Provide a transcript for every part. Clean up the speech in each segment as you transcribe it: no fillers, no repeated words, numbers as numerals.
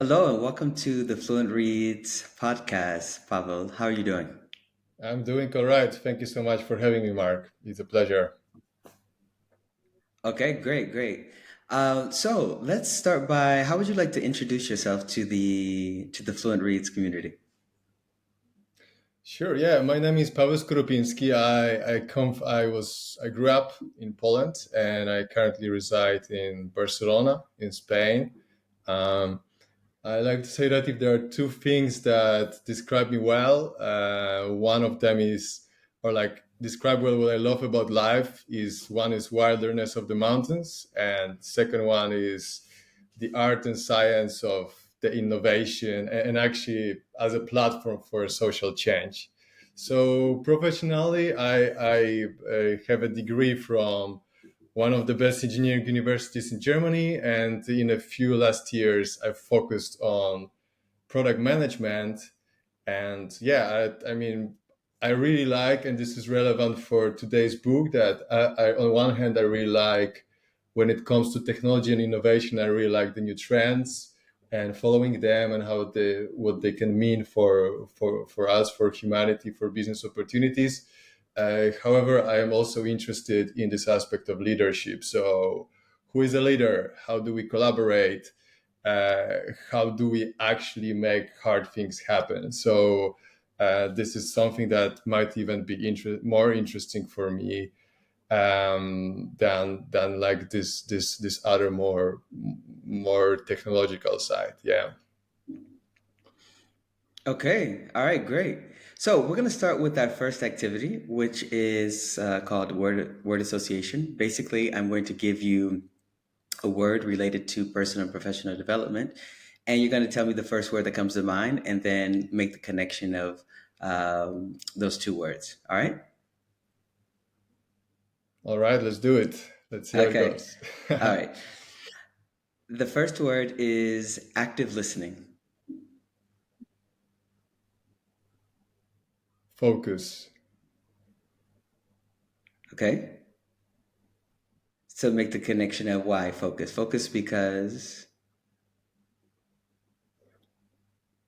Hello and welcome to the Fluent Reads podcast. Pavel, how are you doing? I'm doing all right. Thank you so much for having me, Mark. It's a pleasure. Okay, great, great. So let's start by how would you like to introduce yourself to the Fluent Reads community? Sure. Yeah, my name is Pawel Skorupinski. I grew up in Poland, and I currently reside in Barcelona, in Spain. Um, I like to say that if there are two things that describe me well, one of them is, or like describe well what I love about life is one is wilderness of the mountains, and second one is the art and science of the innovation and actually as a platform for social change. So professionally, I have a degree from one of the best engineering universities in Germany. And in a few last years, I've focused on product management. And yeah, I mean, I really like, and this is relevant for today's book, that on one hand, I really like when it comes to technology and innovation, I really like the new trends and following them and what they can mean for us, for humanity, for business opportunities. However, I am also interested in this aspect of leadership. So, who is a leader? How do we collaborate? How do we actually make hard things happen? So, this is something that might even be more interesting for me than like this other more technological side. Yeah. Okay, all right, great. So we're going to start with that first activity, which is called word association. Basically, I'm going to give you a word related to personal and professional development, and you're going to tell me the first word that comes to mind, and then make the connection of those two words. All right? All right, let's do it. Let's see how it Okay. goes. All right. The first word is active listening. Focus. Okay. So make the connection of why focus. Focus because.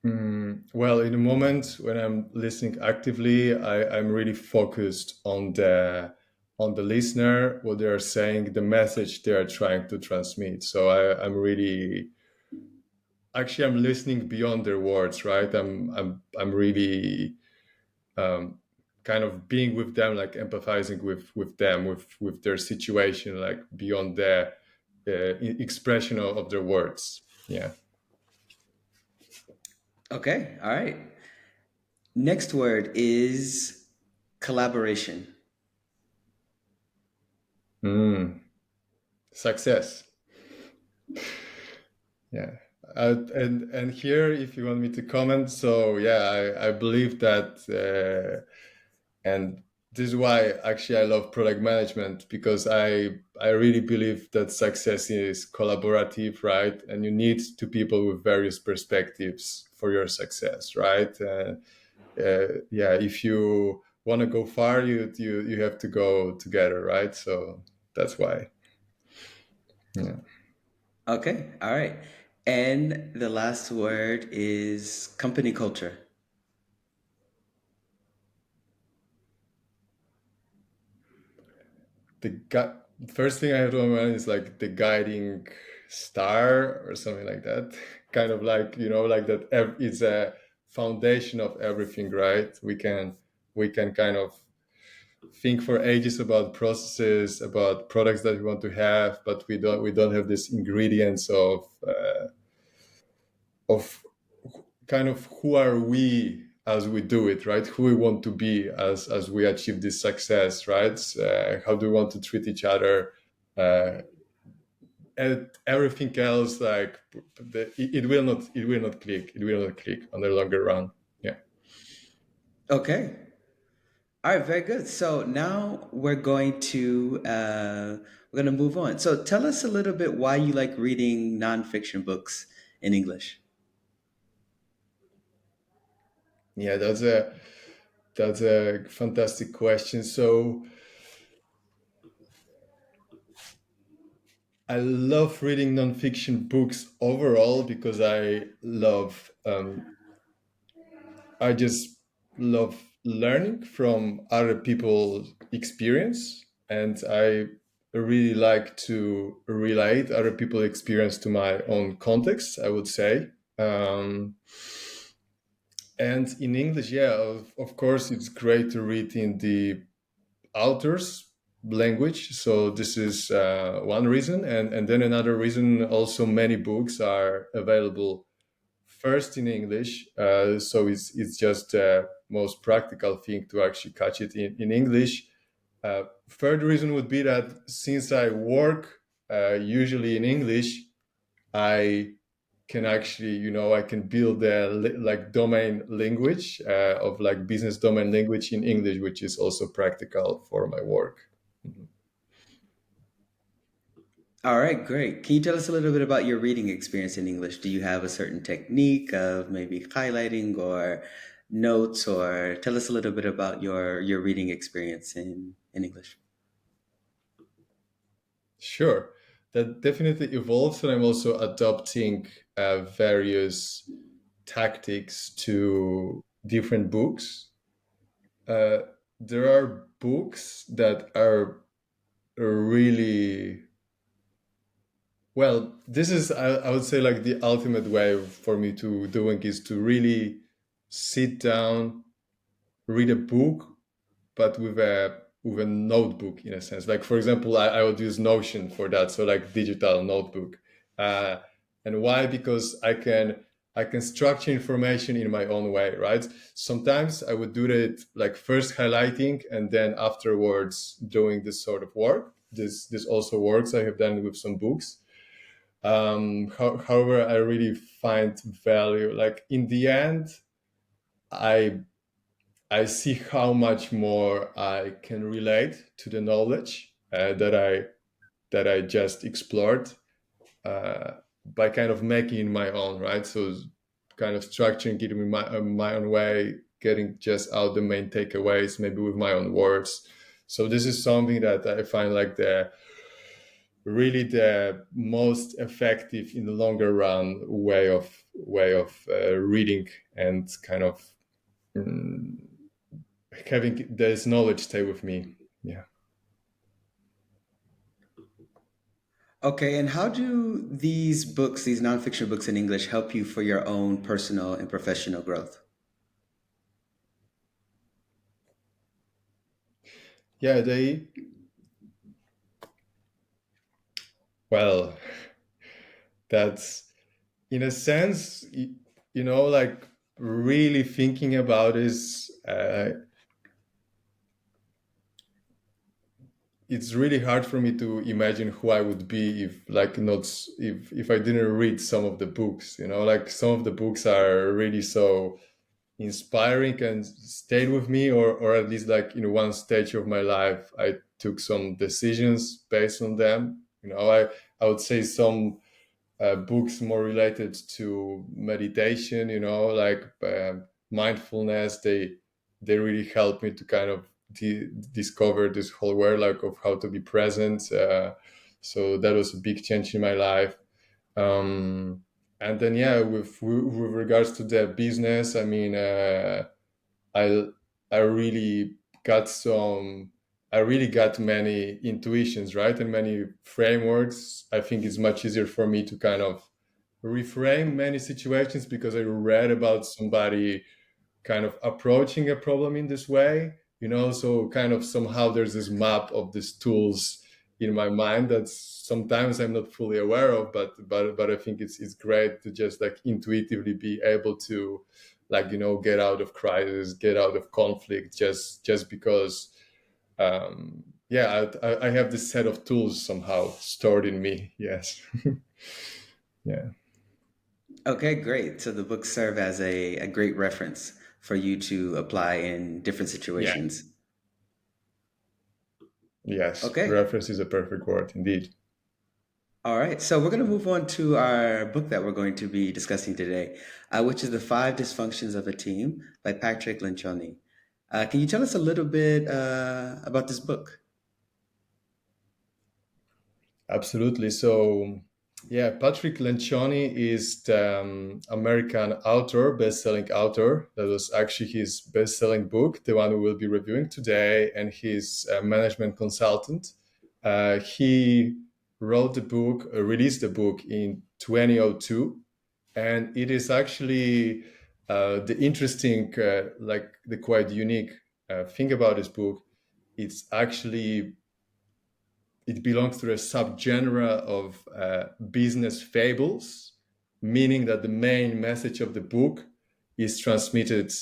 Well, in the moment when I'm listening actively, I'm really focused on the listener, what they are saying, the message they are trying to transmit. So I'm really actually I'm listening beyond their words, right? I'm really um, kind of being with them, like empathizing with them, with their situation, like beyond the expression of their words. Yeah. Okay. All right. Next word is collaboration. Mm. Success. Yeah. And here, if you want me to comment, so yeah, I believe that, and this is why actually I love product management, because I really believe that success is collaborative, right? And you need two people with various perspectives for your success, right? Yeah, if you want to go far, you have to go together, right? So that's why. Yeah. Okay. All right. And the last word is company culture. First thing I have to mind is like the guiding star or something like that. Kind of like, like that it's a foundation of everything, right? We can kind of think for ages about processes, about products that we want to have, but we don't have this ingredients of kind of who are we as we do it, right? Who we want to be as we achieve this success, right? How do we want to treat each other? Uh, and everything else, like it will not click. It will not click on the longer run. Yeah. Okay. All right, very good. So now we're going to move on. So tell us a little bit why you like reading nonfiction books in English. Yeah, that's a fantastic question. So I love reading nonfiction books overall because I just love learning from other people's experience, and I really like to relate other people's experience to my own context, I would say. Um, and in English, yeah, of course, it's great to read in the author's language. So this is one reason, and then another reason. Also, many books are available first in English, so it's just the most practical thing to actually catch it in English. Third reason would be that since I work usually in English, I can actually, I can build a like domain language of like business domain language in English, which is also practical for my work. Mhm. All right, great. Can you tell us a little bit about your reading experience in English? Do you have a certain technique of maybe highlighting or notes, or tell us a little bit about your reading experience in English? Sure, that definitely evolves, and I'm also adopting various tactics to different books. Uh, there are books that are really well. This is, I would say, like the ultimate way for me to doing is to really sit down, read a book, but with a notebook in a sense. Like for example, I would use Notion for that, so like digital notebook. Uh, and why? Because I can structure information in my own way, right? Sometimes I would do it like first highlighting and then afterwards doing this sort of work. This also works. I have done it with some books. However, I really find value. Like in the end, I I see how much more I can relate to the knowledge that I just explored uh, by kind of making it my own, right? So kind of structuring it in my own way, getting just out the main takeaways, maybe with my own words. So this is something that I find like the really the most effective in the longer run way of reading and kind of mm, having this knowledge stay with me. Yeah. Okay, and how do these books, these nonfiction books in English, help you for your own personal and professional growth? Yeah, they, well, that's in a sense, like really thinking about is it's really hard for me to imagine who I would be if like not if I didn't read some of the books, like some of the books are really so inspiring and stayed with me, or at least like in one stage of my life I took some decisions based on them. I would say some books more related to meditation, like mindfulness. They really helped me to kind of discover this whole world, like of how to be present. So that was a big change in my life. And then yeah, with regards to the business, I mean, I I really got some I really got many intuitions, right? And many frameworks. I think it's much easier for me to kind of reframe many situations because I read about somebody kind of approaching a problem in this way, so kind of somehow there's this map of these tools in my mind that sometimes I'm not fully aware of, but I think it's great to just like intuitively be able to like get out of crisis, get out of conflict, just because yeah, I have this set of tools somehow stored in me. Yes. Yeah. Okay, great. So the books serve as a great reference for you to apply in different Yeah. situations. Yes, Okay, reference is a perfect word indeed. all right. So we're going to move on to our book that we're going to be discussing today, which is The Five Dysfunctions of a Team by Patrick Lencioni. Can you tell us a little bit about this book? Absolutely. So, yeah, Patrick Lencioni is the American author, best-selling author. That was actually his best-selling book, the one we will be reviewing today, and his management consultant. He wrote the book, released the book in 2002, and it is actually the interesting, like the quite unique thing about this book. It's actually it belongs to a subgenre of business fables, meaning that the main message of the book is transmitted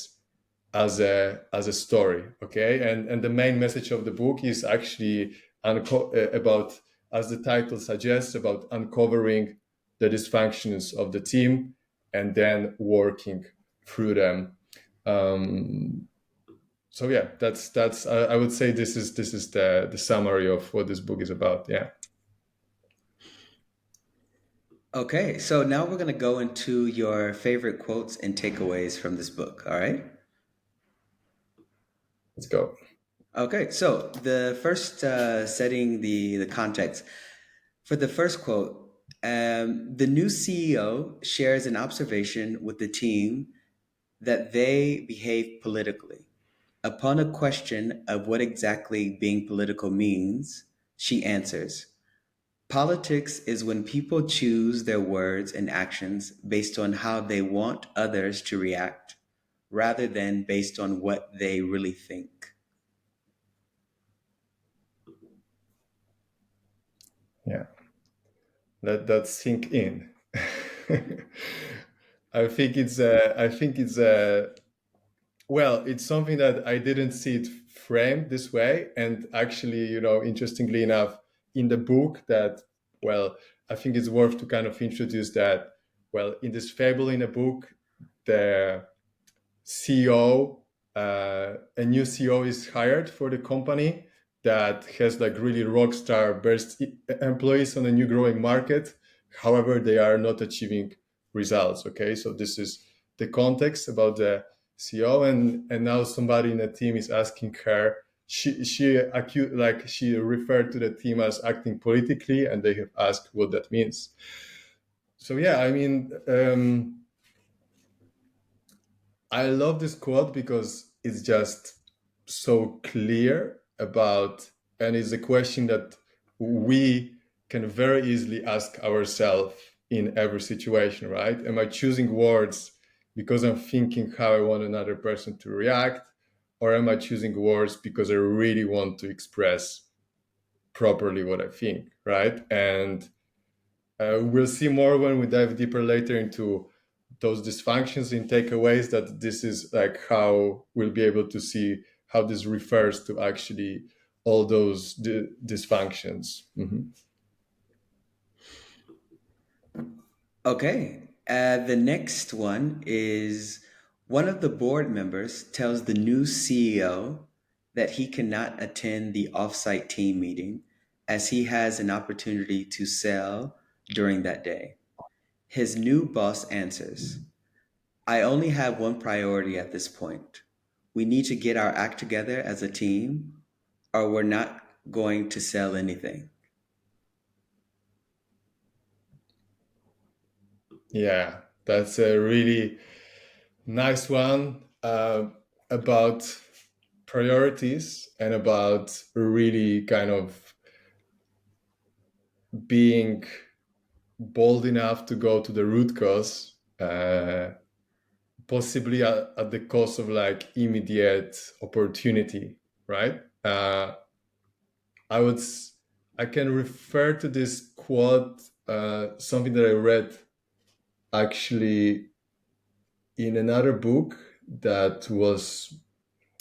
as a story. Okay, and the main message of the book is actually about, as the title suggests, about uncovering the dysfunctions of the team and then working through them. Um, so yeah, that's I would say this is the summary of what this book is about. Yeah, Okay, so now we're going to go into your favorite quotes and takeaways from this book. All right. let's go. Okay, so the first setting the context for the first quote, the new CEO shares an observation with the team that they behave politically. Upon a question of what exactly being political means, she answers, politics is when people choose their words and actions based on how they want others to react rather than based on what they really think. Yeah, let that sink in. I think it's well, it's something that I didn't see it framed this way, and actually, interestingly enough, in the book that, well, I think it's worth to kind of introduce that. Well, in this fable in a book, the CEO, a new CEO is hired for the company that has like really rock star burst employees on a new growing market. However, they are not achieving results. Okay, so this is the context about the CEO, and now somebody in the team is asking her. She referred to the team as acting politically, and they have asked what that means. So yeah, I mean. I love this quote because it's just so clear about, and it's a question that we can very easily ask ourselves in every situation, right? Am I choosing words because I'm thinking how I want another person to react? Or am I choosing words because I really want to express properly what I think, right? And we'll see more when we dive deeper later into those dysfunctions in takeaways, that this is like how we'll be able to see how this refers to actually all those dysfunctions. Okay. The next one is one of the board members tells the new CEO that he cannot attend the offsite team meeting as he has an opportunity to sell during that day. His new boss answers, I only have one priority at this point. We need to get our act together as a team, or we're not going to sell anything. Yeah, that's a really nice one, about priorities and about really kind of being bold enough to go to the root cause, possibly at the cost of like immediate opportunity, right? I would I can refer to this quote, something that I read actually in another book that was,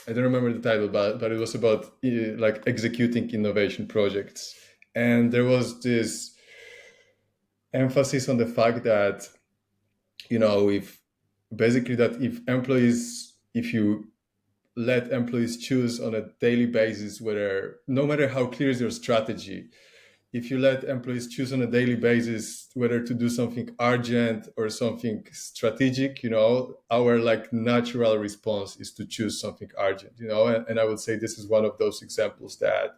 I don't remember the title, but it was about like executing innovation projects, and there was this emphasis on the fact that, if basically that if you let employees choose on a daily basis, whether, no matter how clear is your strategy, if you let employees choose on a daily basis whether to do something urgent or something strategic, our like natural response is to choose something urgent, and I would say this is one of those examples that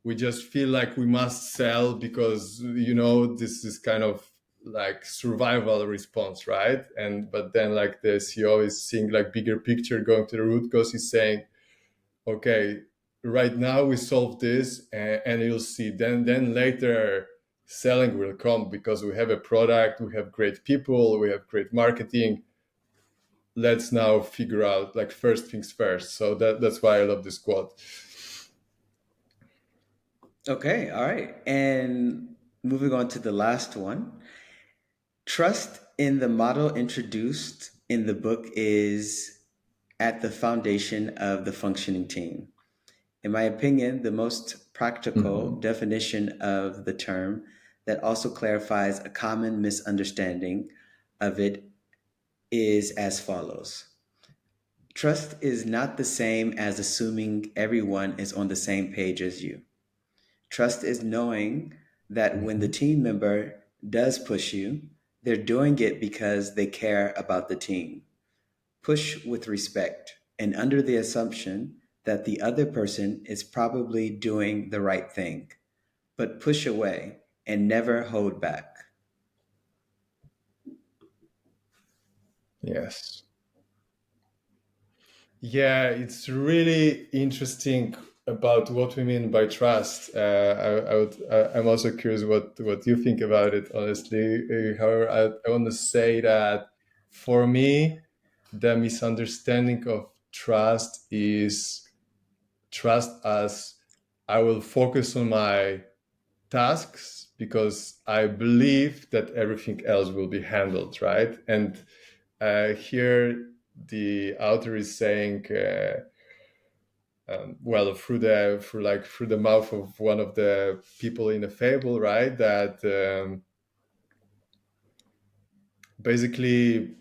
we just feel like we must sell because, you know, this is kind of like survival response, right? And but then like the CEO is seeing like bigger picture, going to the root cause. He's saying, okay, right now we solve this, and you'll see then later selling will come because we have a product, we have great people, we have great marketing. Let's now figure out like first things first. So that's why I love this quote. Okay, all right. And moving on to the last one. Trust in the model introduced in the book is at the foundation of the functioning team. In my opinion, the most practical Mhm. definition of the term that also clarifies a common misunderstanding of it is as follows. Trust is not the same as assuming everyone is on the same page as you. Trust is knowing that when the Mhm. team member does push you, they're doing it because they care about the team. Push with respect and under the assumption that the other person is probably doing the right thing, but push away and never hold back. Yes. Yeah, it's really interesting about what we mean by trust. I'm also curious what you think about it, honestly. However, I want to say that for me, the misunderstanding of trust is trust as I will focus on my tasks because I believe that everything else will be handled, right? And here the author is saying, well, through the mouth of one of the people in the fable, right? That basically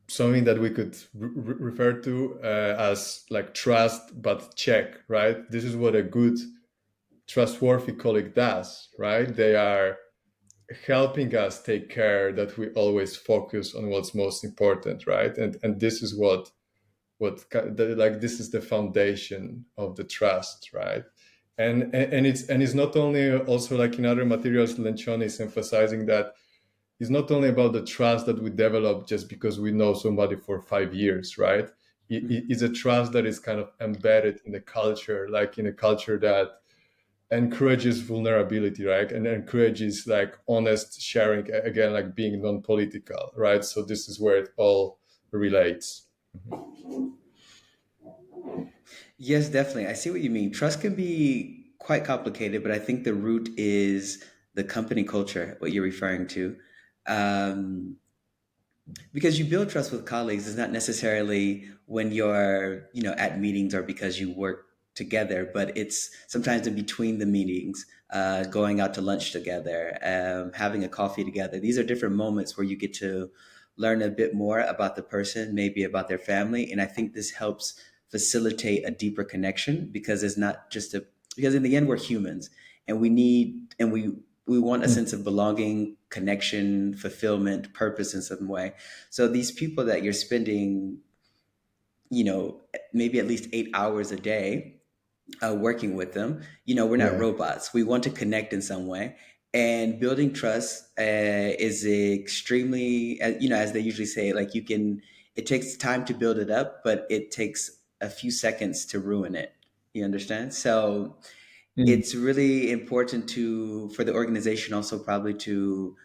something that we could refer to as like trust but check, right? This is what a good trustworthy colleague does, right? They are helping us take care that we always focus on what's most important, right? And this is like this is the foundation of the trust, right? And it's not only, also like in other materials, Lencioni is emphasizing that it's not only about the trust that we develop just because we know somebody for 5 years, right? It's a trust that is kind of embedded in the culture, like in a culture that encourages vulnerability, right? And encourages like honest sharing, again, like being non-political, right? So this is where it all relates. Yes, definitely. I see what you mean. Trust can be quite complicated, but I think the root is the company culture, what you're referring to. Um, because you build trust with colleagues is not necessarily when you're at meetings or because you work together, but it's sometimes in between the meetings, going out to lunch together, having a coffee together. These are different moments where you get to learn a bit more about the person, maybe about their family, and I think this helps facilitate a deeper connection because it's not just a because in the end we're humans and we want a sense of belonging, connection, fulfillment, purpose in some way. So these people that you're spending, maybe at least 8 hours a day working with them, we're not Yeah. robots. We want to connect in some way. And building trust is extremely, as they usually say, like it takes time to build it up, but it takes a few seconds to ruin it. You understand? So Mm. it's really important for the organization also probably to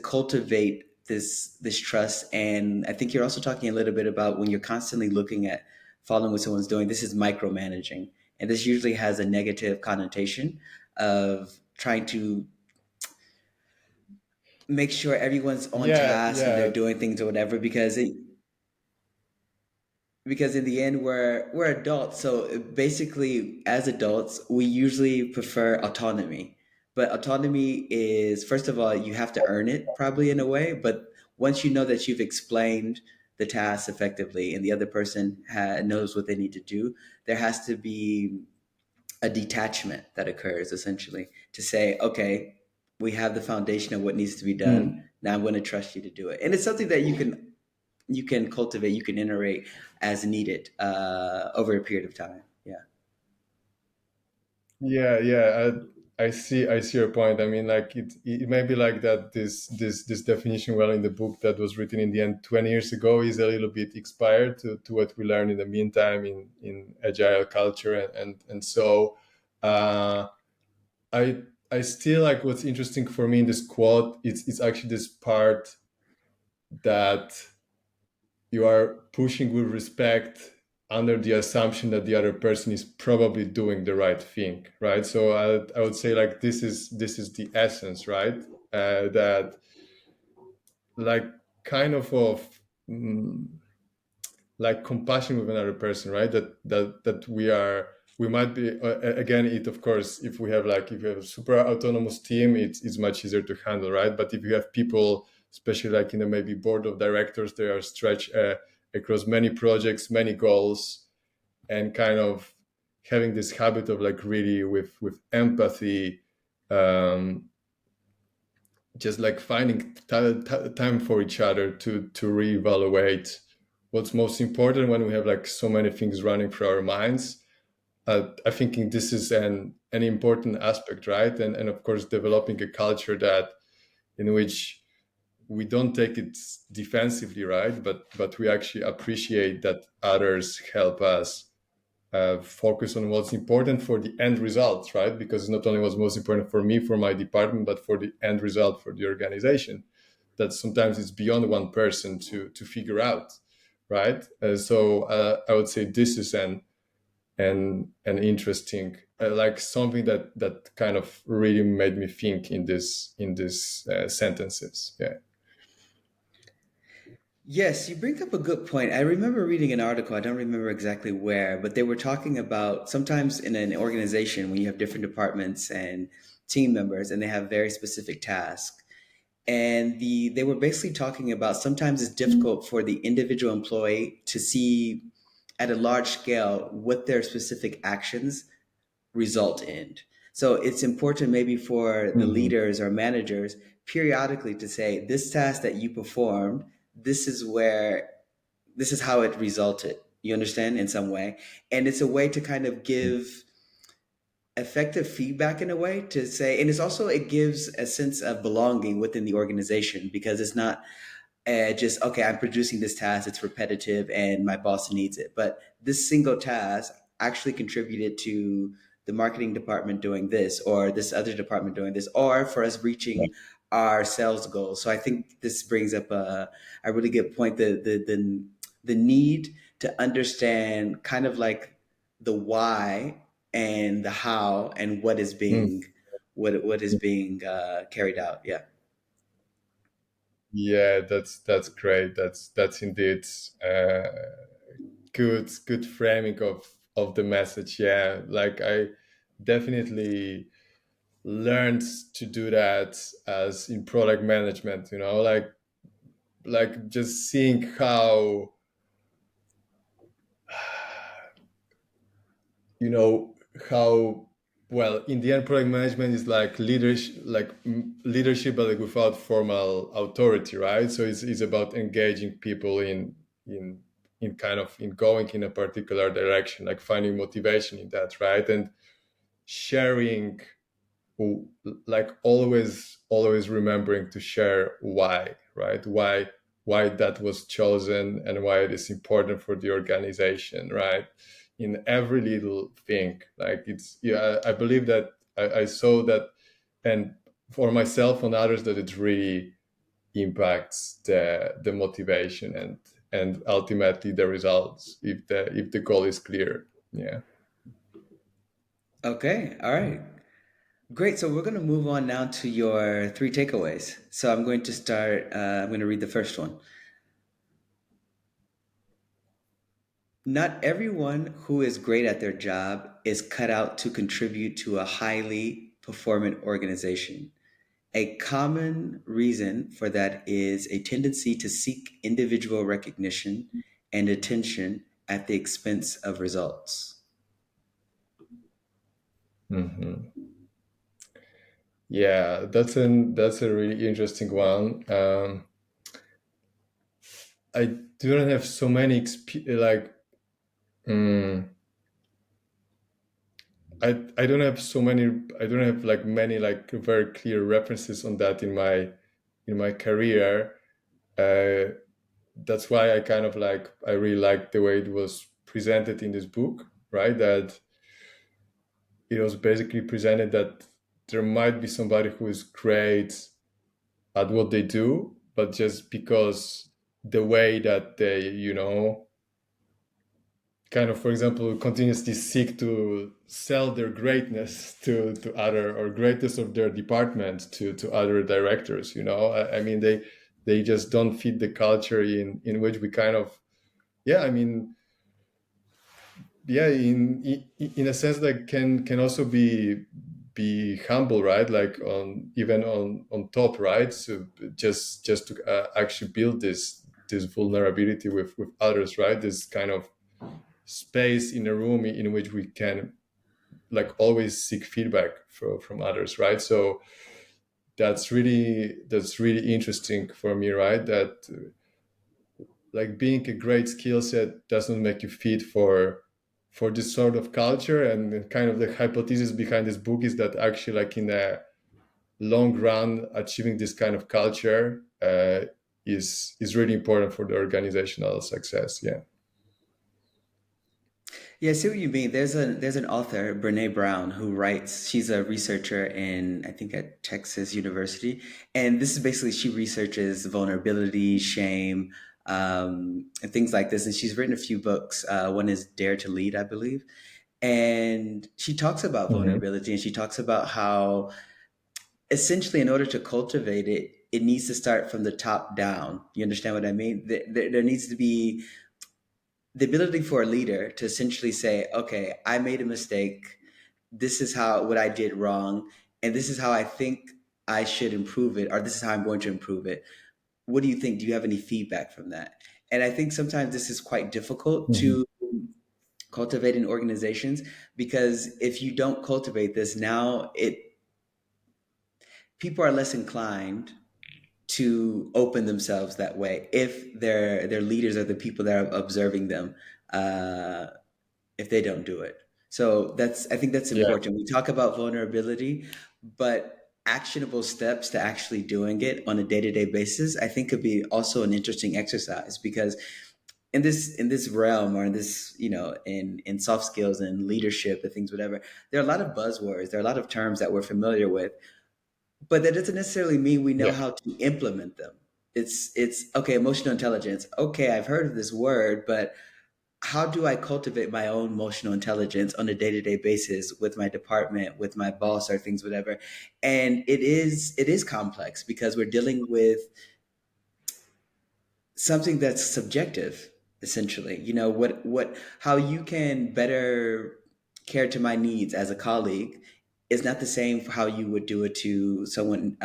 cultivate this trust. And I think you're also talking a little bit about when you're constantly looking at following what someone's doing, this is micromanaging, and this usually has a negative connotation of trying to make sure everyone's on Yeah, task and they're yeah, doing things or whatever because in the end we're adults, so basically as adults we usually prefer autonomy, but autonomy is, first of all, you have to earn it probably in a way, but once you know that you've explained the task effectively and the other person knows what they need to do, there has to be a detachment that occurs essentially to say, okay, we have the foundation of what needs to be done, mm. now I'm going to trust you to do it. And it's something that you can cultivate, you can iterate as needed over a period of time. Yeah. Yeah, yeah. I see your point. I mean, like it may be like that. This definition, well, in the book that was written in the end 20 years ago, is a little bit expired to what we learn in the meantime in agile culture, and so uh, I I still like what's interesting for me in this quote. It's actually this part that you are pushing with respect under the assumption that the other person is probably doing the right thing, right? So I would say like this is the essence, right? That like kind of mm, like compassion with another person, right? That we might be again, it of course, if we have like if you have a super autonomous team, it's much easier to handle, right? But if you have people, especially like in a maybe board of directors, they are stretched across many projects, many goals, and kind of having this habit of like really with empathy, um, just like finding time for each other to reevaluate what's most important when we have like so many things running through our minds. I think this is an important aspect, right? And of course, developing a culture that in which we don't take it defensively, right? But we actually appreciate that others help us focus on what's important for the end results, right? Because it's not only what's most important for me, for my department, but for the end result for the organization. That sometimes it's beyond one person to figure out, right? So I would say this is an interesting, like something that kind of really made me think in this sentences. Yeah. Yes, you bring up a good point. I remember reading an article, I don't remember exactly where, but they were talking about sometimes in an organization when you have different departments and team members and they have very specific tasks. And they were basically talking about sometimes it's difficult for the individual employee to see at a large scale what their specific actions result in. So it's important maybe for the Hmm. leaders or managers periodically to say, this task that you performed, this is where, this is how it resulted. You understand in some way. And it's a way to kind of give effective feedback in a way to say, and it's also, it gives a sense of belonging within the organization because it's not just okay, I'm producing this task, it's repetitive and my boss needs it, but this single task actually contributed to the marketing department doing this or this other department doing this or for us reaching our sales goals. So I think this brings up a really good point, the need to understand kind of like the why and the how and what is being what is being carried out. Yeah. Yeah, that's great. That's indeed uh, good framing of the message. Yeah, like I definitely learned to do that as in product management. Like just seeing how you know how well in the end product management is like leadership, like leadership, but like without formal authority, right? So it's about engaging people in in kind of in going in a particular direction, like finding motivation in that, right? And sharing, like always remembering to share why, right? Why that was chosen and why it is important for the organization, right? In every little thing, like it's, yeah, I believe that I saw that, and for myself and others, that it really impacts the motivation and ultimately the results if the goal is clear. Yeah. Okay. All right. Great. So we're going to move on now to your three takeaways. So I'm going to start, I'm going to read the first one. Not everyone who is great at their job is cut out to contribute to a highly performant organization. A common reason for that is a tendency to seek individual recognition and attention at the expense of results. Hmm. Yeah, that's a really interesting one. I don't have so many like mm, I don't have so many. I don't have like many like very clear references on that in my career. Uh, that's why I kind of like I really like the way it was presented in this book, right? That it was basically presented that there might be somebody who is great at what they do, but just because the way that they, kind of, for example, continuously seek to sell their greatness to other or greatness of their department to other directors. I mean, they just don't fit the culture in which we kind of, yeah, I mean, yeah, in a sense that can also be humble, right? Like on even on top, right? So just to actually build this vulnerability with others, right? This kind of space in a room in which we can like always seek feedback from others, right? So that's really interesting for me, right? That like being a great skill set doesn't make you fit for this sort of culture. And kind of the hypothesis behind this book is that actually like in a long run achieving this kind of culture is really important for the organizational success. Yeah. Yeah, I see what you mean. There's an author, Brene Brown, who writes. She's a researcher in, I think, at Texas University, and this is basically she researches vulnerability, shame, and things like this. And she's written a few books. One is Dare to Lead, I believe, and she talks about Hmm. vulnerability, and she talks about how essentially, in order to cultivate it, it needs to start from the top down. You understand what I mean? There needs to be the ability for a leader to essentially say, okay, I made a mistake. This is how what I did wrong, and this is how I think I should improve it, or this is how I'm going to improve it. What do you think? Do you have any feedback from that? And I think sometimes this is quite difficult Hmm. to cultivate in organizations, because if you don't cultivate this now, it people are less inclined to open themselves that way if their leaders are the people that are observing them. Uh, if they don't do it. So I think that's Yeah. important. We talk about vulnerability, but actionable steps to actually doing it on a day-to-day basis, I think could be also an interesting exercise, because in this realm, or in this, in soft skills and leadership and things, whatever, there are a lot of buzzwords, there are a lot of terms that we're familiar with, but that doesn't necessarily mean we know Yeah. how to implement them. It's okay, emotional intelligence. Okay, I've heard of this word, but how do I cultivate my own emotional intelligence on a day-to-day basis with my department, with my boss, or things, whatever? And it is complex, because we're dealing with something that's subjective, essentially. How you can better care to my needs as a colleague is not the same for how you would do it to someone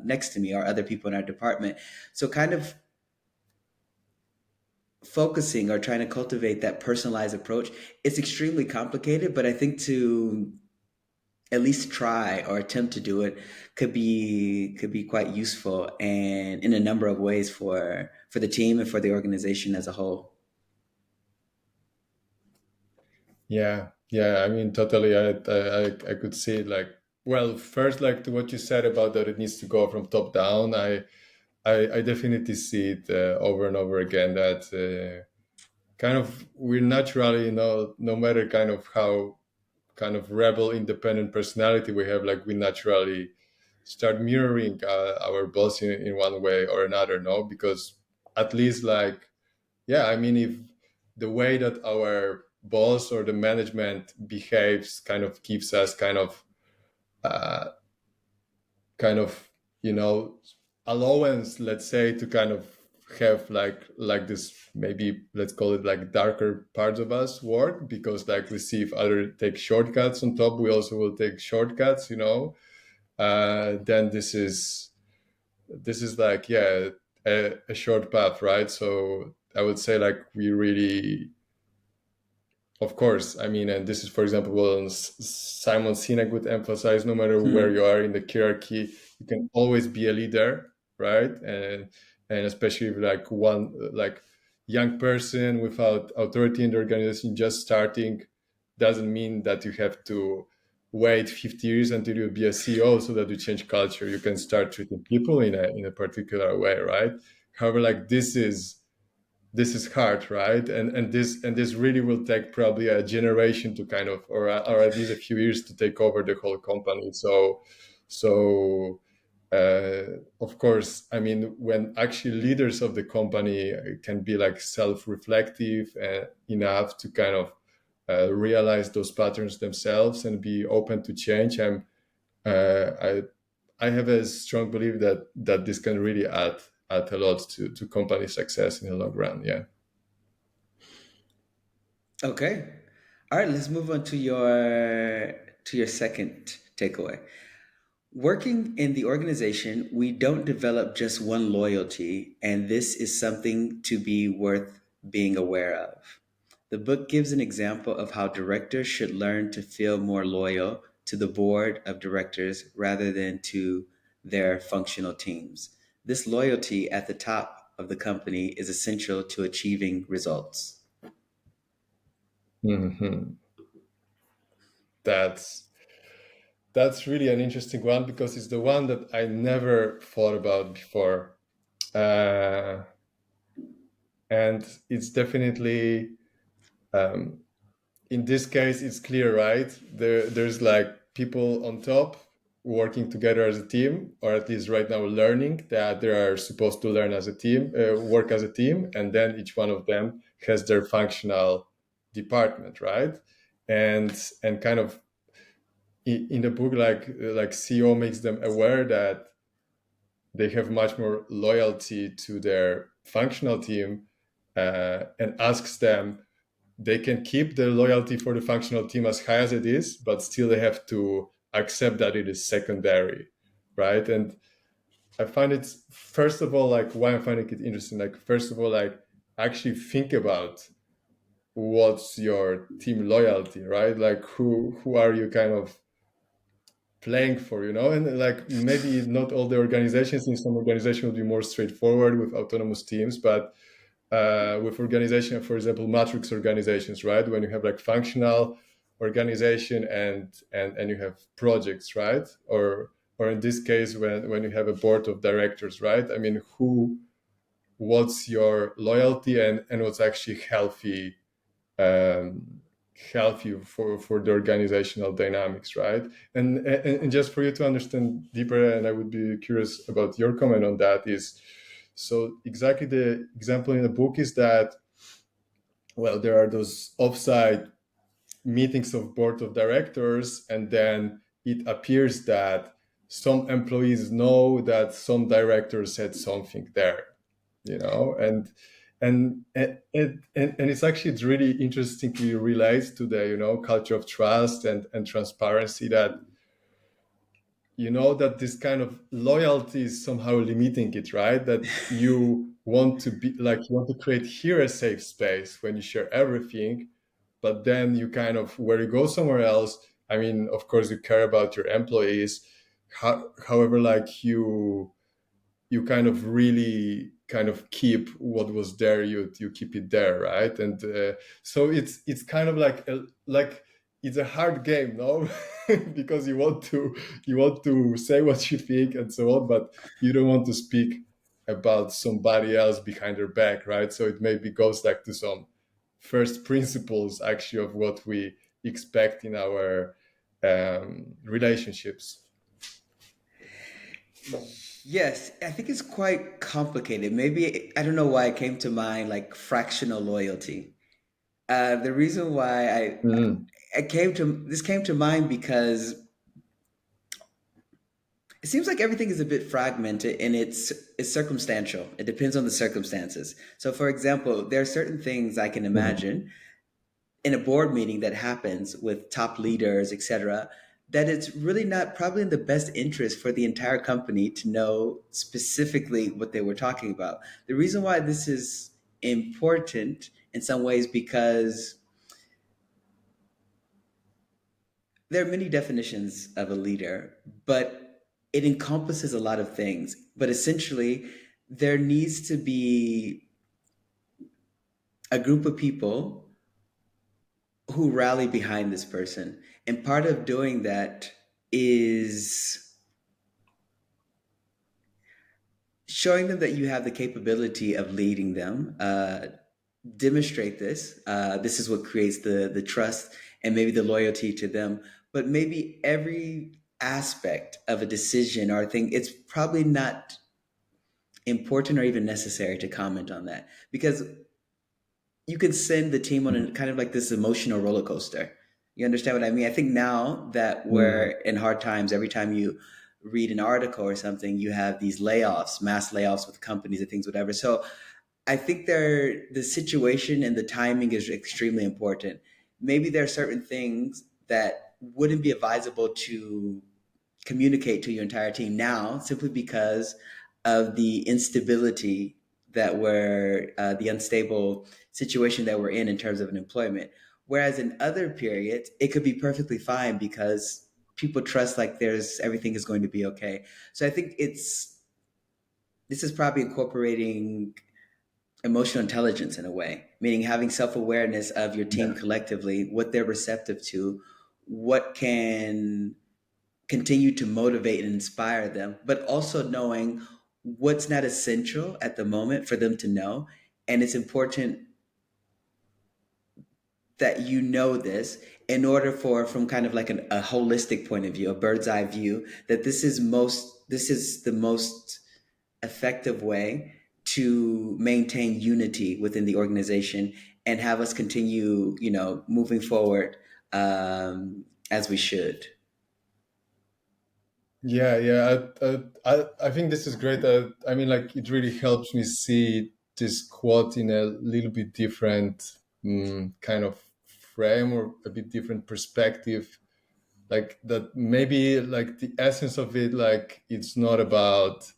next to me or other people in our department. So kind of focusing or trying to cultivate that personalized approach, it's extremely complicated, but I think to at least try or attempt to do it could be quite useful, and in a number of ways for the team and for the organization as a whole. Yeah, yeah. I mean, totally. I could see it like, well, first, like to what you said about that it needs to go from top down. I definitely see it over and over again. That kind of we're naturally, no matter kind of how kind of rebel, independent personality we have, like we naturally start mirroring our boss in one way or another. No, because at least like, yeah, I mean, if the way that our boss or the management behaves kind of gives us uh, kind of allowance, let's say, to kind of have like this, maybe let's call it like darker parts of us work, because like we see if other take shortcuts on top, we also will take shortcuts, then this is like, yeah, a short path, right? So I would say like we really, of course, I mean, and this is, for example, what Simon Sinek would emphasize: no matter where Hmm. you are in the hierarchy, you can always be a leader, right? And especially if like one like young person without authority in the organization just starting, doesn't mean that you have to. wait 50 years until you be a CEO so that you change culture. You can start treating people in a particular way, right? However, like this is hard, right? And this really will take probably a generation to kind of, or at least a few years to take over the whole company. So of course, I mean, when actually leaders of the company can be like self-reflective enough to kind of realize those patterns themselves and be open to change, I I have a strong belief that this can really add a lot to company success in the long run. Yeah. Okay. All right, let's move on to your second takeaway. Working in the organization, we don't develop just one loyalty, and this is something to be worth being aware of. The book gives an example of how directors should learn to feel more loyal to the board of directors rather than to their functional teams. This loyalty at the top of the company is essential to achieving results. Hmm. That's that's really an interesting one because it's the one that I never thought about before, uh, and it's definitely um, in this case it's clear, right? There's like people on top working together as a team, or at least right now learning that they are supposed to learn as a team, work as a team, and then each one of them has their functional department, right? And kind of in the book, like CEO makes them aware that they have much more loyalty to their functional team, and asks them, they can keep their loyalty for the functional team as high as it is, but still they have to accept that it is secondary, right? And I find it, first of all, like why I'm finding it interesting, like first of all, like actually think about what's your team loyalty, right? Like who are you kind of playing for, and like maybe not all the organizations, in some organization will be more straightforward with autonomous teams, but with organization, for example, matrix organizations, right? When you have like functional organization and you have projects, right? Or in this case, when you have a board of directors, right? I mean, what's your loyalty and what's actually um, healthy for the organizational dynamics, right? And just for you to understand deeper, and I would be curious about your comment on that, is so exactly the example in the book is that, well, there are those offsite meetings of board of directors, and then it appears that some employees know that some director said something there, and it's actually, it's really interestingly relates to the culture of trust and transparency, that that this kind of loyalty is somehow limiting it, right? That you want to be like, you want to create here a safe space when you share everything, but then you kind of, where you go somewhere else, I mean, of course you care about your employees. However, like you kind of really kind of keep what was there, you keep it there, right? And so it's kind of like it's a hard game, no? Because you want to say what you think and so on, but you don't want to speak about somebody else behind their back, right? So it maybe goes like to some first principles actually of what we expect in our relationships. Yes, I think it's quite complicated. Maybe I don't know why it came to mind like fractional loyalty. The reason why Mm. I came to this came to mind because it seems like everything is a bit fragmented and it's circumstantial. It depends on the circumstances. So, for example, there are certain things I can Mhm. imagine in a board meeting that happens with top leaders, etc., that it's really not probably in the best interest for the entire company to know specifically what they were talking about. The reason why this is important in some ways because there are many definitions of a leader, but it encompasses a lot of things. But essentially, there needs to be a group of people who rally behind this person. And part of doing that is showing them that you have the capability of leading them. Demonstrate this. This is what creates the trust and maybe the loyalty to them. But maybe every aspect of a decision or thing, it's probably not important or even necessary to comment on that because you can send the team on a kind of like this emotional roller coaster. You understand what I mean? I think now that we're Mm. in hard times, every time you read an article or something, you have these layoffs, mass layoffs with companies and things, whatever. So I think the situation and the timing is extremely important. Maybe there are certain things that wouldn't be advisable to communicate to your entire team now simply because of the instability that we're the unstable situation that we're in terms of an employment. Whereas in other periods, it could be perfectly fine because people trust like there's everything is going to be okay. So I think it's this is probably incorporating emotional intelligence in a way, meaning having self awareness of your team Yeah. collectively, what they're receptive to, what can continue to motivate and inspire them, but also knowing what's not essential at the moment for them to know. And it's important that you know this in order for, from kind of like a holistic point of view, a bird's eye view, that this is the most effective way to maintain unity within the organization and have us continue, moving forward as we should. Yeah, yeah. I think this is great. I mean, like, it really helps me see this quote in a little bit different kind of frame or a bit different perspective. Like that, maybe like the essence of it, like it's not about.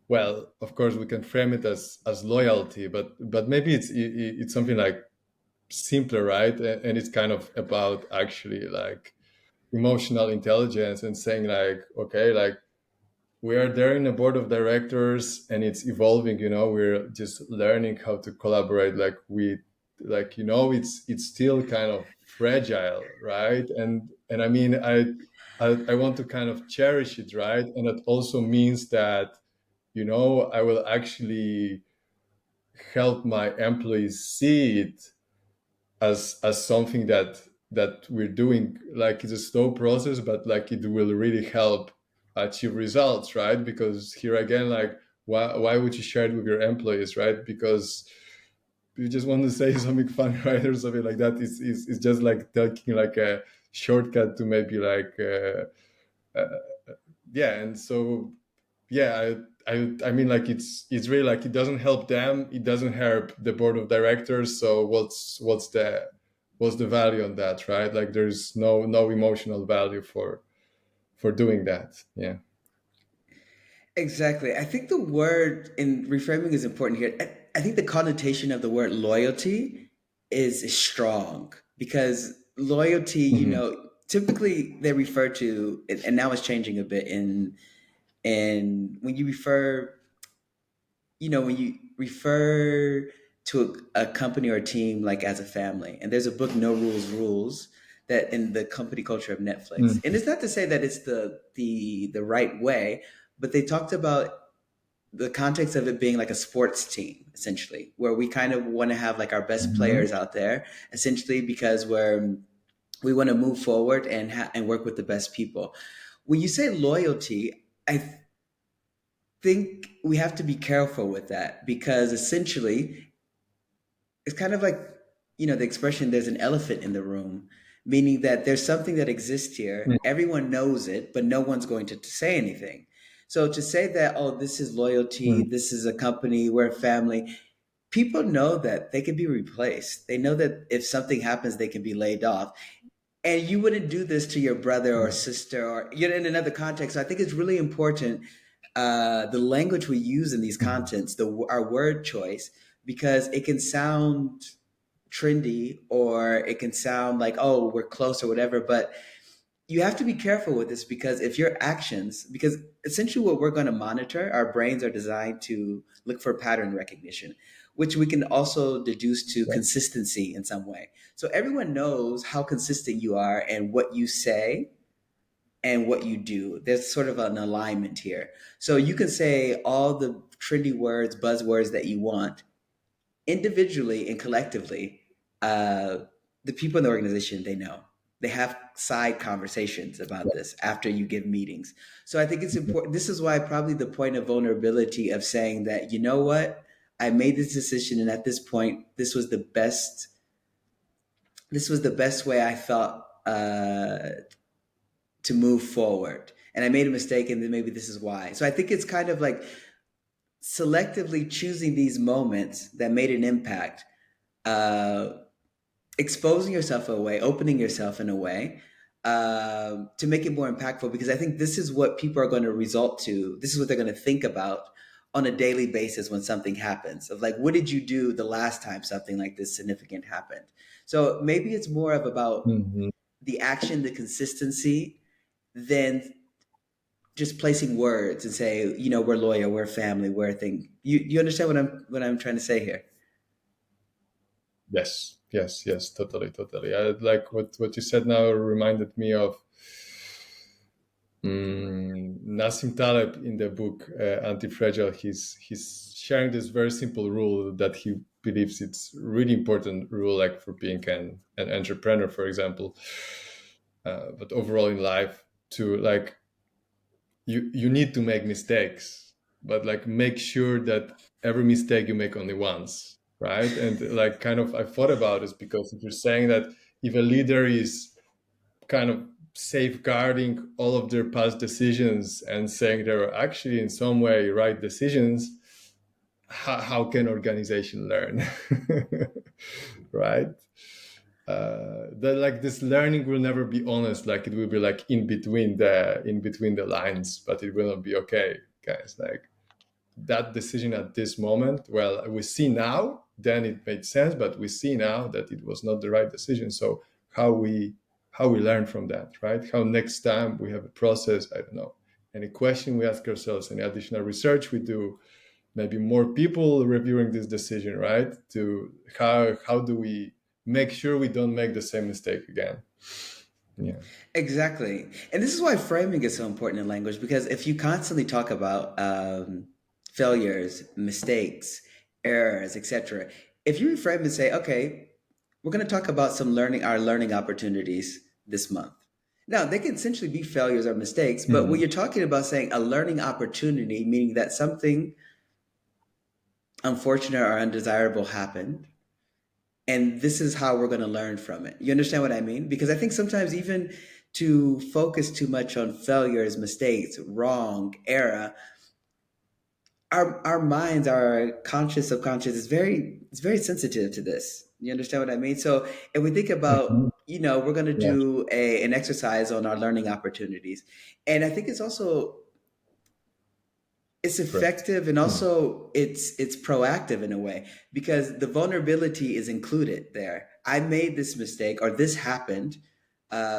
Well, of course, we can frame it as loyalty, but maybe it's something like simpler, right? And it's kind of about actually like emotional intelligence and saying like, okay, like we are there in a board of directors and it's evolving, we're just learning how to collaborate, like we like, it's still kind of fragile, right? And I mean, I want to kind of cherish it, right? And that also means that, I will actually help my employees see it as something that we're doing, like it's a slow process, but like it will really help achieve results, right? Because here again, like why would you share it with your employees, right? Because you just want to say something fun, right, or something like that. It's just like taking like a shortcut to maybe like uh, yeah. And so yeah, I mean, like it's really like it doesn't help them, it doesn't help the board of directors. So what's the value on that, right? Like there's no emotional value for doing that. Yeah. Exactly. I think the word in reframing is important here. I think the connotation of the word loyalty is strong because loyalty, Hmm. typically they refer to, and now it's changing a bit in when you refer, when you refer to a company or a team like as a family, and there's a book, No Rules Rules, that in the company culture of Netflix. And it's not to say that it's the right way, but they talked about the context of it being like a sports team, essentially, where we kind of want to have like our best Hmm. players out there, essentially, because we want to move forward and work with the best people. When you say loyalty, I think we have to be careful with that because essentially it's kind of like, the expression, there's an elephant in the room, meaning that there's something that exists here. Everyone knows it, but no one's going to say anything. So to say that, oh, this is loyalty, this is a company, we're a family, people know that they can be replaced. They know that if something happens, they can be laid off. And you wouldn't do this to your brother or sister or in another context. So I think it's really important, the language we use in these contents, our word choice, because it can sound trendy or it can sound like, oh, we're close or whatever. But you have to be careful with this because if your actions, because essentially what we're going to monitor, our brains are designed to look for pattern recognition. which we can also deduce to Yeah. consistency in some way. So everyone knows how consistent you are and what you say and what you do. There's sort of an alignment here. So you can say all the trendy words, buzzwords that you want individually and collectively. Uh, the people in the organization, they know. They have side conversations about this after you give meetings. So I think it's important. This is why probably the point of vulnerability of saying that, you know what, I made this decision, and at this point, this was the best way I felt to move forward. And I made a mistake, and then maybe this is why. So I think it's kind of like selectively choosing these moments that made an impact, uh, exposing yourself in a way, opening yourself in a way to make it more impactful. Because I think this is what people are going to result to. This is what they're going to think about on a daily basis when something happens. Of like, what did you do the last time something like this significant happened? So maybe it's more of about Mhm. the action, the consistency, than just placing words and say, you know, we're loyal, we're family, we're a thing. You understand what I'm trying to say here? Yes, yes, yes, totally, totally. I like what you said now reminded me of Nassim Taleb in the book Anti-Fragile. He's sharing this very simple rule that he believes it's really important rule, like for being an entrepreneur, for example, but overall in life, to like you need to make mistakes, but like make sure that every mistake you make only once, right? And like kind of I thought about this because if you're saying that if a leader is kind of safeguarding all of their past decisions and saying they're actually in some way right decisions, how can organization learn? Right? That like this learning will never be honest, like it will be like in between the lines, but it will not be okay, guys, like that decision at this moment, well, we see now then it made sense, but we see now that it was not the right decision. So how we learn from that, right? How next time we have a process, I don't know, any question we ask ourselves, any additional research we do, maybe more people reviewing this decision, right? To how do we make sure we don't make the same mistake again? Yeah. Exactly. And this is why framing is so important in language, because if you constantly talk about failures, mistakes, errors, etc., if you reframe and say, okay, we're going to talk about our learning opportunities this month. Now, they can essentially be failures or mistakes, but when Mhm. you're talking about saying a learning opportunity, meaning that something unfortunate or undesirable happened, and this is how we're going to learn from it. You understand what I mean? Because I think sometimes even to focus too much on failures, mistakes, wrong, error, our minds, our conscious, subconscious is very sensitive to this. You understand what I mean? So if we think about, Mhm. you know, we're going to Yeah. do an exercise on our learning opportunities, and I think it's Correct. effective, and Hmm. also it's proactive in a way, because the vulnerability is included there. I made this mistake, or this happened.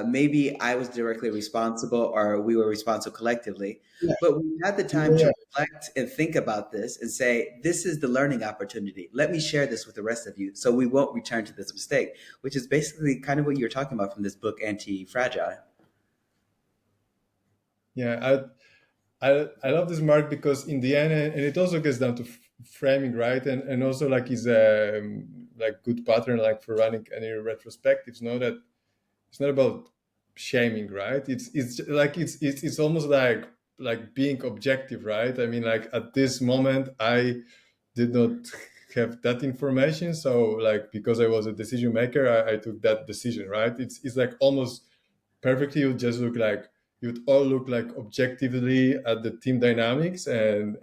Maybe I was directly responsible, or we were responsible collectively, Yeah. but we had the time to Yeah. reflect and think about this and say, this is the learning opportunity, let me share this with the rest of you so we won't return to this mistake, which is basically kind of what you're talking about from this book, Anti-Fragile. Yeah. I love this, Mark, because in the end, and it also gets down to framing, right? And also like is like good pattern, like for running any retrospectives. Know that it's not about shaming, right? It's like it's almost like being objective, right? I mean, like at this moment, I did not have that information, so like because I was a decision maker, I took that decision, right? It's like almost perfectly you just look like you'd all look like objectively at the team dynamics and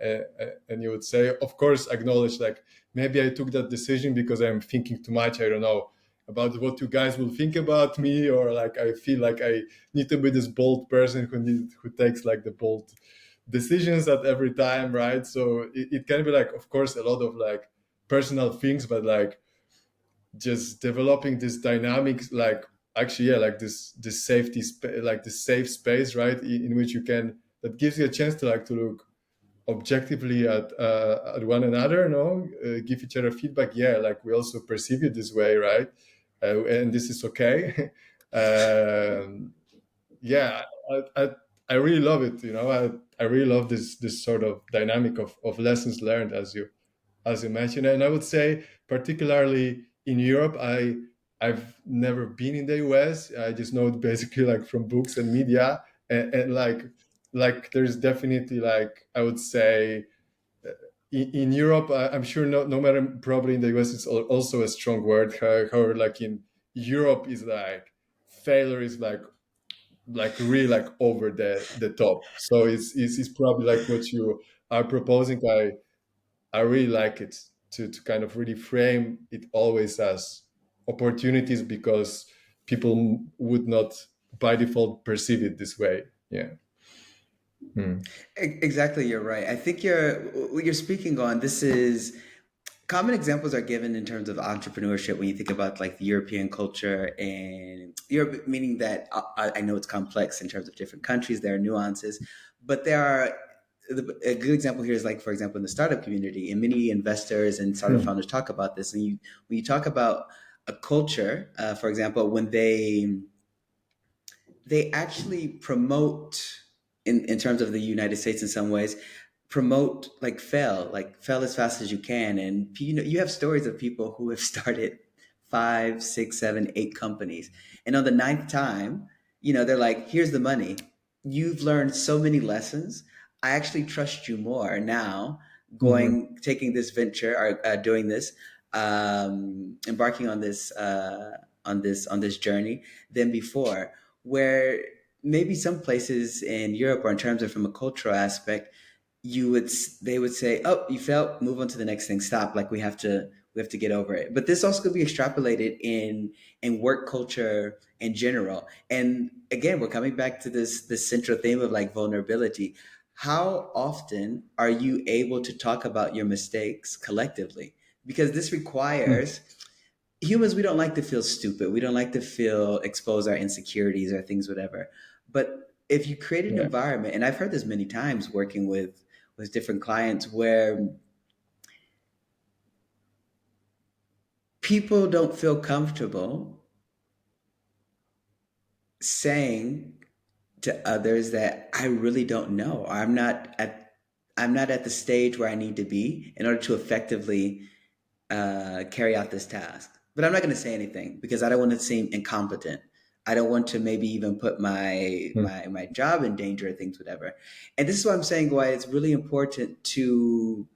you would say of course acknowledge like maybe I took that decision because I'm thinking too much, I don't know, about what you guys will think about me, or like I feel like I need to be this bold person who takes like the bold decisions at every time, right? So it can be like of course a lot of like personal things, but like just developing this dynamics, like actually yeah, like this like this safe space, right, in which you can, that gives you a chance to like to look objectively at one another, no, give each other feedback. Yeah, like we also perceive it this way, right? And this is okay. um, yeah, I really love it. I really love this sort of dynamic of lessons learned, as you mentioned. And I would say, particularly in Europe, I've never been in the US. I just know it basically like from books and media, and like there's definitely, like, I would say, in Europe, I'm sure, no matter, probably in the US it's also a strong word. However, like in Europe is like failure is like really like over the top. So it's probably like what you are proposing. I really like it to kind of really frame it always as opportunities, because people would not by default perceive it this way. Yeah. Hmm. Exactly, you're right. I think what you're speaking on. This is common examples are given in terms of entrepreneurship when you think about like the European culture and Europe, meaning that I know it's complex in terms of different countries. There are nuances, but there are a good example here is like, for example, in the startup community, and many investors and startup Hmm. founders talk about this. And when you talk about a culture, for example, when they actually promote in terms of the United States in some ways, promote like fail as fast as you can. And you have stories of people who have started five, six, seven, eight companies. And on the ninth time, they're like, here's the money. You've learned so many lessons. I actually trust you more now Hmm. taking this venture or doing this, embarking on this journey than before, where maybe some places in Europe, or in terms of from a cultural aspect, they would say, "Oh, you failed. Move on to the next thing. Stop. Like we have to get over it." But this also could be extrapolated in work culture in general. And again, we're coming back to this central theme of like vulnerability. How often are you able to talk about your mistakes collectively? Because this Hmm. requires humans. We don't like to feel stupid. We don't like to feel expose our insecurities or things, whatever. But if you create an Yeah. environment, and I've heard this many times working with different clients, where people don't feel comfortable saying to others that I really don't know, or I'm not at the stage where I need to be in order to effectively carry out this task. But I'm not going to say anything because I don't want to seem incompetent. I don't want to maybe even put my Hmm. my job in danger or things, whatever. And this is why I'm saying why it's really important to.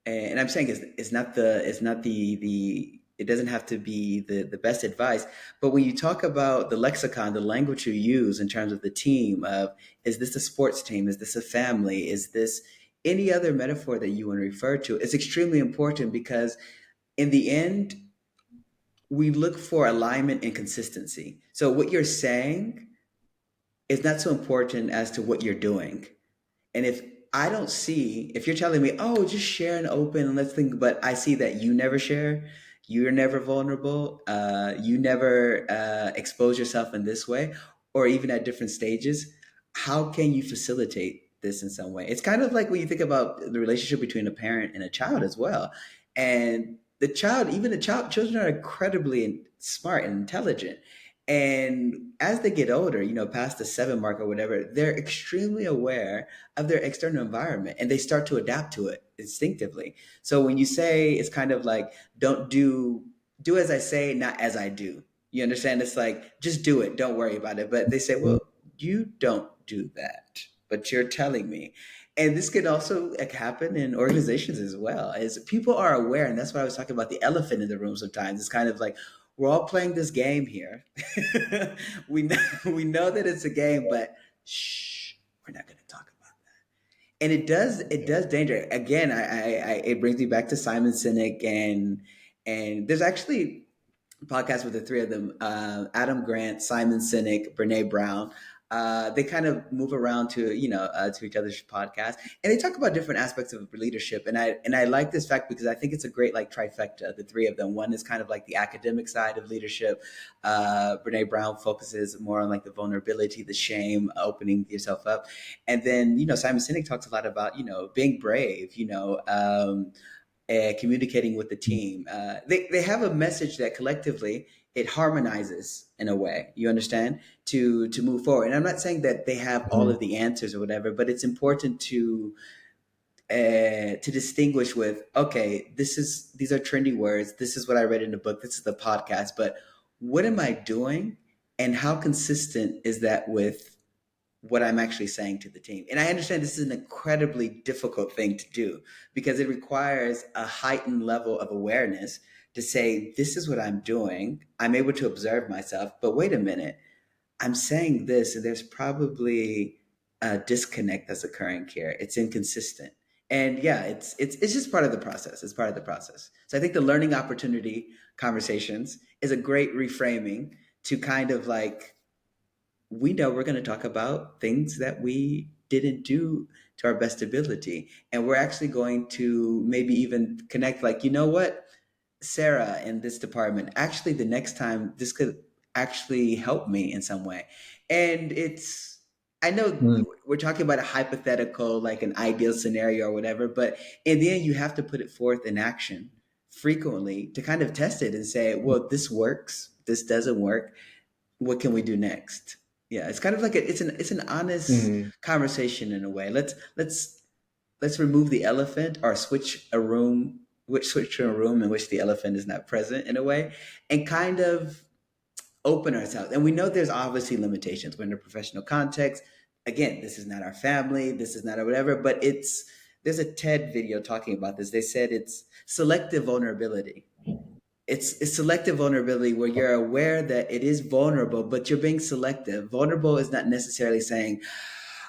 And I'm saying it's not the it doesn't have to be the best advice. But when you talk about the lexicon, the language you use in terms of the team, of is this a sports team, is this a family, is this any other metaphor that you want to refer to, it's extremely important because in the end, we look for alignment and consistency. So what you're saying is not so important as to what you're doing. And if you're telling me, oh, just share and open and let's think, but I see that you never share, you're never vulnerable, you never expose yourself in this way, or even at different stages, how can you facilitate this in some way? It's kind of like when you think about the relationship between a parent and a child as well. And children are incredibly smart and intelligent. And as they get older, past the 7 mark or whatever, they're extremely aware of their external environment and they start to adapt to it instinctively. So when you say it's kind of like don't do as I say, not as I do. You understand? It's like just do it, don't worry about it. But they say, Hmm. well, you don't do that, but you're telling me. And this can also like, happen in organizations as well. As people are aware, and that's why I was talking about the elephant in the room. Sometimes it's kind of like we're all playing this game here. we know that it's a game, but shh, we're not going to talk about it. And Yeah. it does danger. Again, it brings me back to Simon Sinek, and there's actually a podcast with the three of them: Adam Grant, Simon Sinek, Brene Brown. They kind of move around to to each other's podcast, and they talk about different aspects of leadership. And I like this fact because I think it's a great like trifecta. The three of them. One is kind of like the academic side of leadership. Brene Brown focuses more on like the vulnerability, the shame, opening yourself up, and then Simon Sinek talks a lot about being brave. Communicating with the team. They have a message that collectively it harmonizes in a way. You understand to move forward. And I'm not saying that they have all of Mhm. the answers or whatever, but it's important to distinguish with okay, these are trendy words. This is what I read in the book. This is the podcast. But what am I doing, and how consistent is that with what I'm actually saying to the team? And I understand this is an incredibly difficult thing to do because it requires a heightened level of awareness to say, this is what I'm doing. I'm able to observe myself, but wait a minute, I'm saying this, and there's probably a disconnect that's occurring here. It's inconsistent. And yeah, it's just part of the process. It's part of the process. So I think the learning opportunity conversations is a great reframing to kind of like we know we're going to talk about things that we didn't do to our best ability. And we're actually going to maybe even connect, like, you know what, Sarah in this department, actually, the next time this could actually help me in some way. And I know Mm. we're talking about a hypothetical, like an ideal scenario or whatever, but in the end, you have to put it forth in action frequently to kind of test it and say, well, this works, this doesn't work, what can we do next? Yeah, it's kind of like it's an honest Mhm. conversation in a way. Let's remove the elephant or switch to a room in which the elephant is not present in a way, and kind of open ourselves. And we know there's obviously limitations. We're in a professional context. Again, this is not our family. This is not our whatever. But there's a TED video talking about this. They said it's selective vulnerability. It's selective vulnerability where you're aware that it is vulnerable, but you're being selective. Vulnerable is not necessarily saying,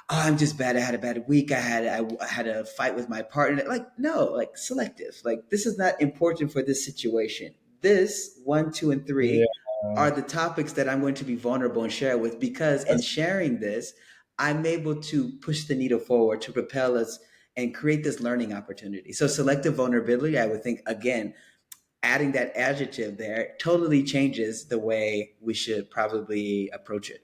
"Oh, I'm just bad. I had a bad week. I had a fight with my partner." Like no, like selective. Like this is not important for this situation. This one, two, and Yeah, three are the topics that I'm going to be vulnerable and share with because in that's sharing this, I'm able to push the needle forward to propel us and create this learning opportunity. So selective vulnerability, I would think again adding that adjective there totally changes the way we should probably approach it.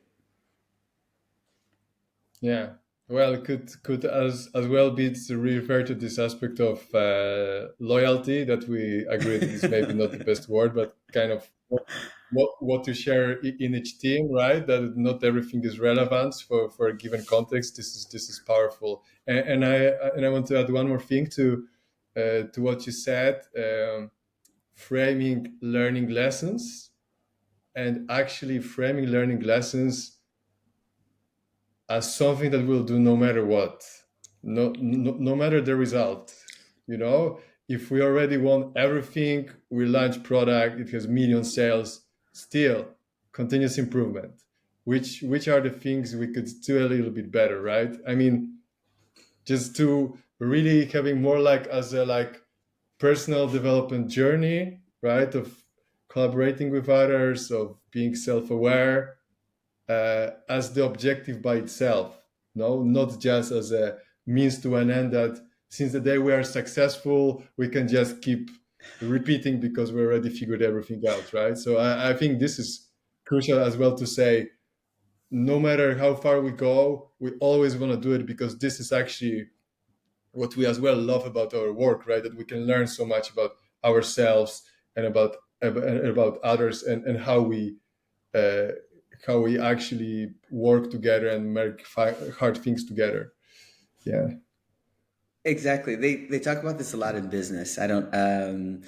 yeah. Well, it could as well be to refer to this aspect of loyalty that we agreed is maybe not the best word, but kind of what to share in each team, right? That not everything is relevant for a given context. This is powerful, and I want to add one more thing to what you said. Framing learning lessons and actually framing learning lessons as something that we'll do no matter what, no matter the result. You know, if we already want everything, we launch product, it has million sales, still continuous improvement. Which are the things we could do a little bit better, right? I mean, just to really having more like as a like personal development journey, right? Of collaborating with others, of being self-aware, as the objective by itself, no, not just as a means to an end that since the day we are successful, we can just keep repeating because we already figured everything out, right? So I think this is crucial as well to say, no matter how far we go, we always want to do it because this is actually what we as well love about our work, right? That we can learn so much about ourselves and about others and uh, how we actually work together and make hard things together. Yeah. Exactly. They talk about this a lot in business. I don't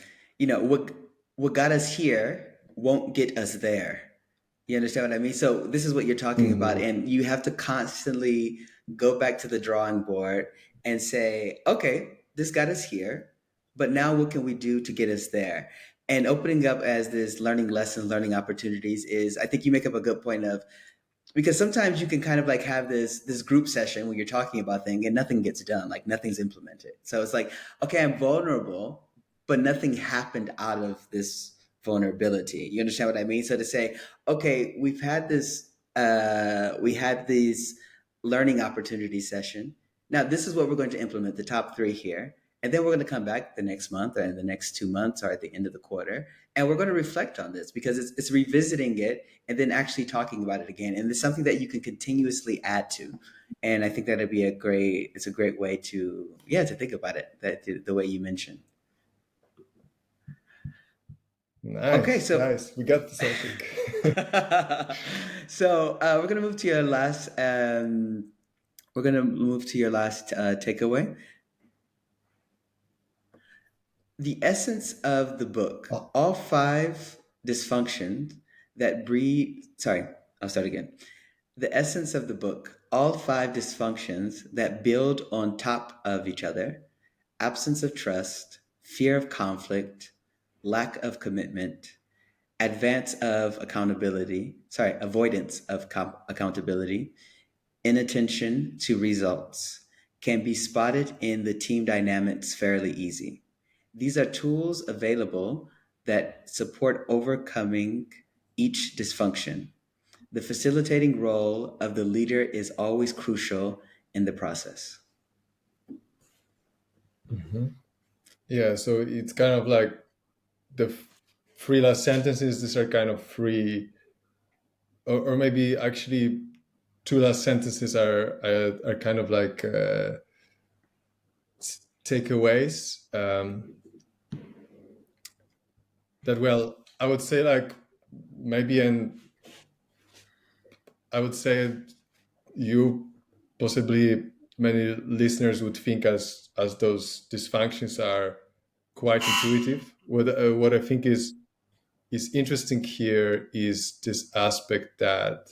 what got us here won't get us there. You understand what I mean? So this is what you're talking about, Mhm. and you have to constantly go back to the drawing board and say, okay, this got us here, but now what can we do to get us there? And opening up as this learning lessons, learning opportunities is, I think you make up a good point of because sometimes you can kind of like have this group session where you're talking about things and nothing gets done, like nothing's implemented. So it's like, okay, I'm vulnerable, but nothing happened out of this vulnerability. You understand what I mean? So to say, okay, we've had this we had these learning opportunity session. Now, this is what we're going to implement, the top three here. And then we're going to come back the next month or in the next 2 months or at the end of the quarter. And we're going to reflect on this because it's revisiting it and then actually talking about it again. And it's something that you can continuously add to. And I think that'd be it's a great way to, yeah, to think about it, that the way you mentioned. Okay, Nice, so nice. We got the topic. so we're gonna move to your last. We're gonna move to your last takeaway. The essence of the book: Oh, all five dysfunctions that breed. Sorry, I'll start again. The essence of the book: all five dysfunctions that build on top of each other: absence of trust, fear of conflict, lack of commitment, avoidance of accountability, inattention to results, can be spotted in the team dynamics fairly easy. These are tools available that support overcoming each dysfunction. The facilitating role of the leader is always crucial in the process. mhm. Yeah, so it's kind of like the three last sentences. These are kind of free, or maybe actually two last sentences are kind of like takeaways. That well, I would say like maybe, and I would say you possibly many listeners would think as those dysfunctions are quite intuitive. What I think is interesting here is this aspect that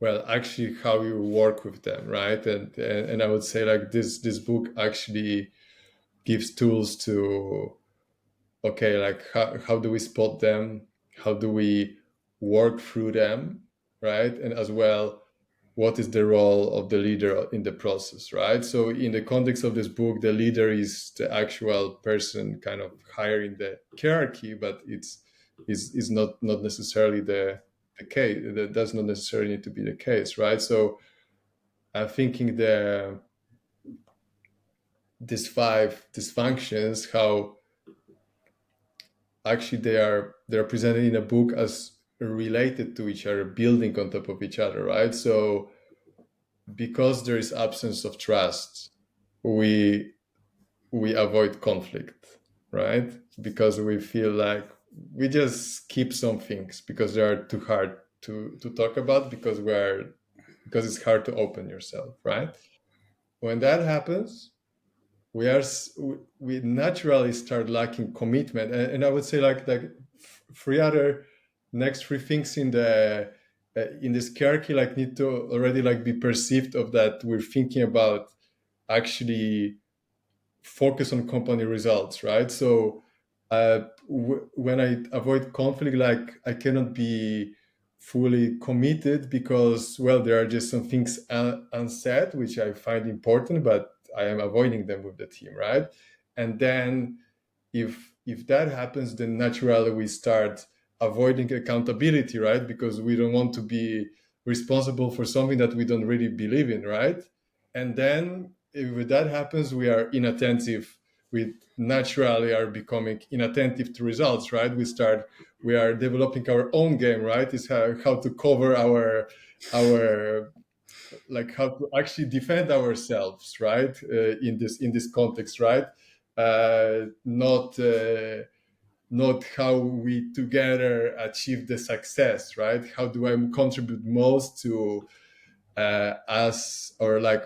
well actually how you work with them, right? And I would say like this book actually gives tools to okay, like how do we spot them, how do we work through them, right? And as well, what is the role of the leader in the process, right? So in the context of this book, the leader is the actual person kind of higher in the hierarchy, but is not necessarily the case. That does not necessarily need to be the case, right? So I'm thinking these five dysfunctions, how actually they're presented in a book as related to each other, building on top of each other, right? So because there is absence of trust, we we avoid conflict, right? Because we feel like we just skip some things because they are too hard to talk about, because it's hard to open yourself, right? When that happens, we naturally start lacking commitment, and I would say like three other next three things in this hierarchy like need to already like be perceived of that we're thinking about actually focus on company results, right? So when I avoid conflict, like I cannot be fully committed because, well, there are just some things unsaid which I find important, but I am avoiding them with the team, right? And then if that happens, then naturally we start avoiding accountability, right? Because we don't want to be responsible for something that we don't really believe in, right? And then if that happens, we are inattentive. We naturally are becoming inattentive to results, right? We are developing our own game, right? Is how to cover our like how to actually defend ourselves, right? In this context, right? Not how we together achieve the success, right? How do I contribute most to us, or like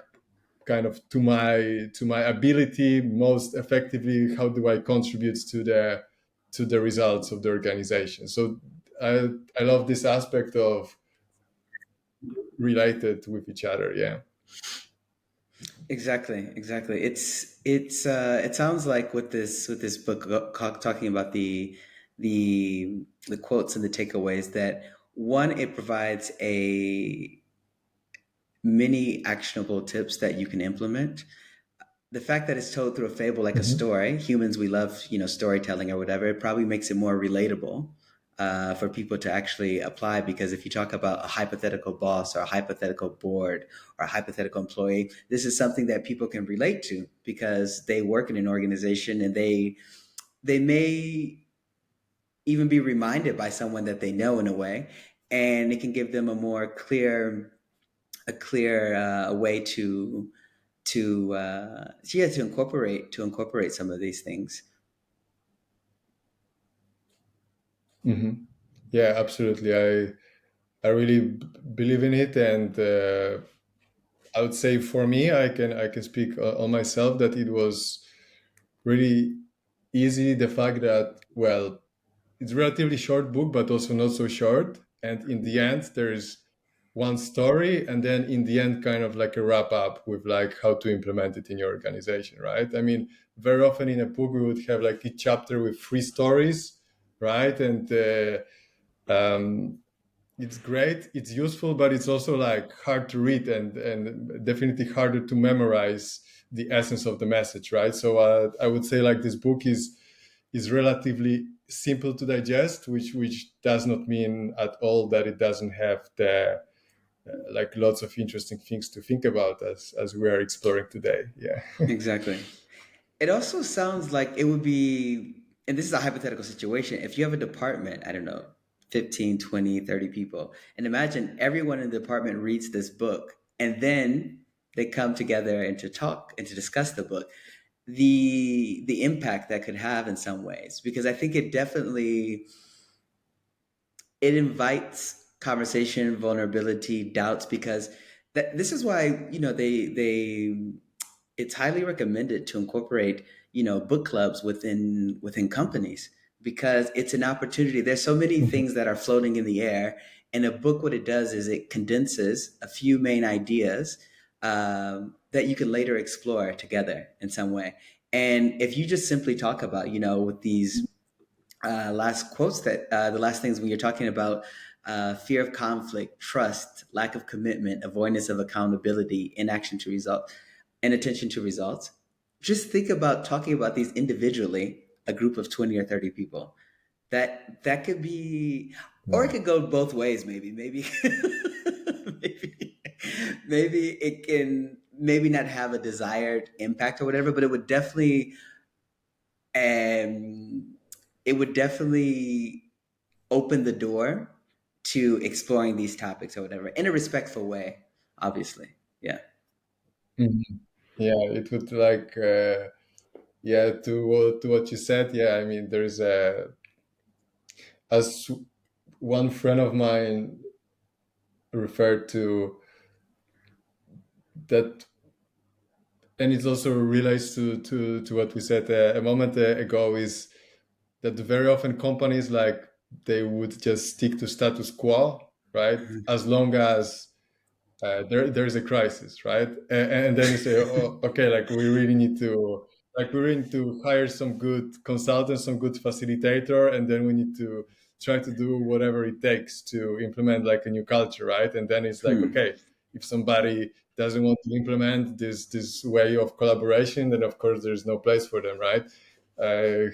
kind of to my ability most effectively? How do I contribute to the results of the organization? So I love this aspect of related with each other. Yeah. Exactly, exactly. It sounds like with this book talking about the quotes and the takeaways, that one, it provides a many actionable tips that you can implement. The fact that it's told through a fable, like a Mhm. story, humans, we love, storytelling or whatever, it probably makes it more relatable. for people to actually apply. Because if you talk about a hypothetical boss or a hypothetical board or a hypothetical employee, this is something that people can relate to because they work in an organization and they may even be reminded by someone that they know in a way, and it can give them a more clear way to incorporate some of these things. Hmm. Yeah, absolutely. I really believe in it, and I would say for me, I can speak on myself that it was really easy. The fact that, well, it's a relatively short book, but also not so short, and in the end, there's one story, and then in the end, kind of like a wrap up with like how to implement it in your organization, right? I mean, very often in a book we would have like each chapter with three stories, right? And um, it's great, it's useful, but it's also like hard to read, and definitely harder to memorize the essence of the message, right? So I would say like this book is relatively simple to digest, which does not mean at all that it doesn't have the like lots of interesting things to think about as we are exploring today. Yeah. Exactly. It also sounds like it would be, and this is a hypothetical situation, if you have a department, I don't know, 15, 20, 30 people, and imagine everyone in the department reads this book and then they come together and to talk and to discuss the book, the impact that could have in some ways, because I think it invites conversation, vulnerability, doubts, because this is why, they it's highly recommended to incorporate, book clubs within companies, because it's an opportunity. There's so many Mhm. things that are floating in the air, and a book, what it does is it condenses a few main ideas, that you can later explore together in some way. And if you just simply talk about, with these last quotes, that the last things when you're talking about fear of conflict, trust, lack of commitment, avoidance of accountability, inaction to result, inattention to results. Just think about talking about these individually, a group of 20 or 30 people. That could be, or it Yeah. could go both ways. Maybe, maybe, maybe it can maybe not have a desired impact or whatever, but um, it would definitely open the door to exploring these topics or whatever in a respectful way, obviously. Yeah. Mhm. Yeah, it would like yeah, to what you said. Yeah, I mean, there's a as one friend of mine referred to that, and it also relates to what we said a moment ago, is that very often companies like they would just stick to status quo, right? As long as there's a crisis, right? And then you say, oh, okay, like we really need to hire some good consultant, some good facilitator, and then we need to try to do whatever it takes to implement like a new culture, right? And then it's like, Hmm. okay, if somebody doesn't want to implement this way of collaboration, then of course there's no place for them, right?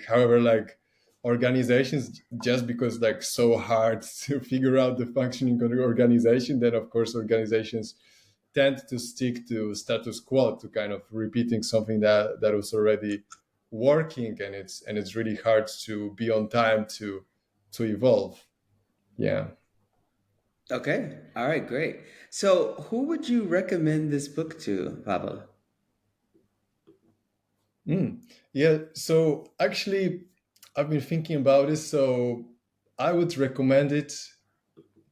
However, like organizations, just because like so hard to figure out the functioning of the organization, then of course organizations tend to stick to status quo, to kind of repeating something that was already working, and it's really hard to be on time to evolve. Yeah. Okay. All right. Great. So, who would you recommend this book to, Pavel? Yeah, so actually I've been thinking about this, so I would recommend it.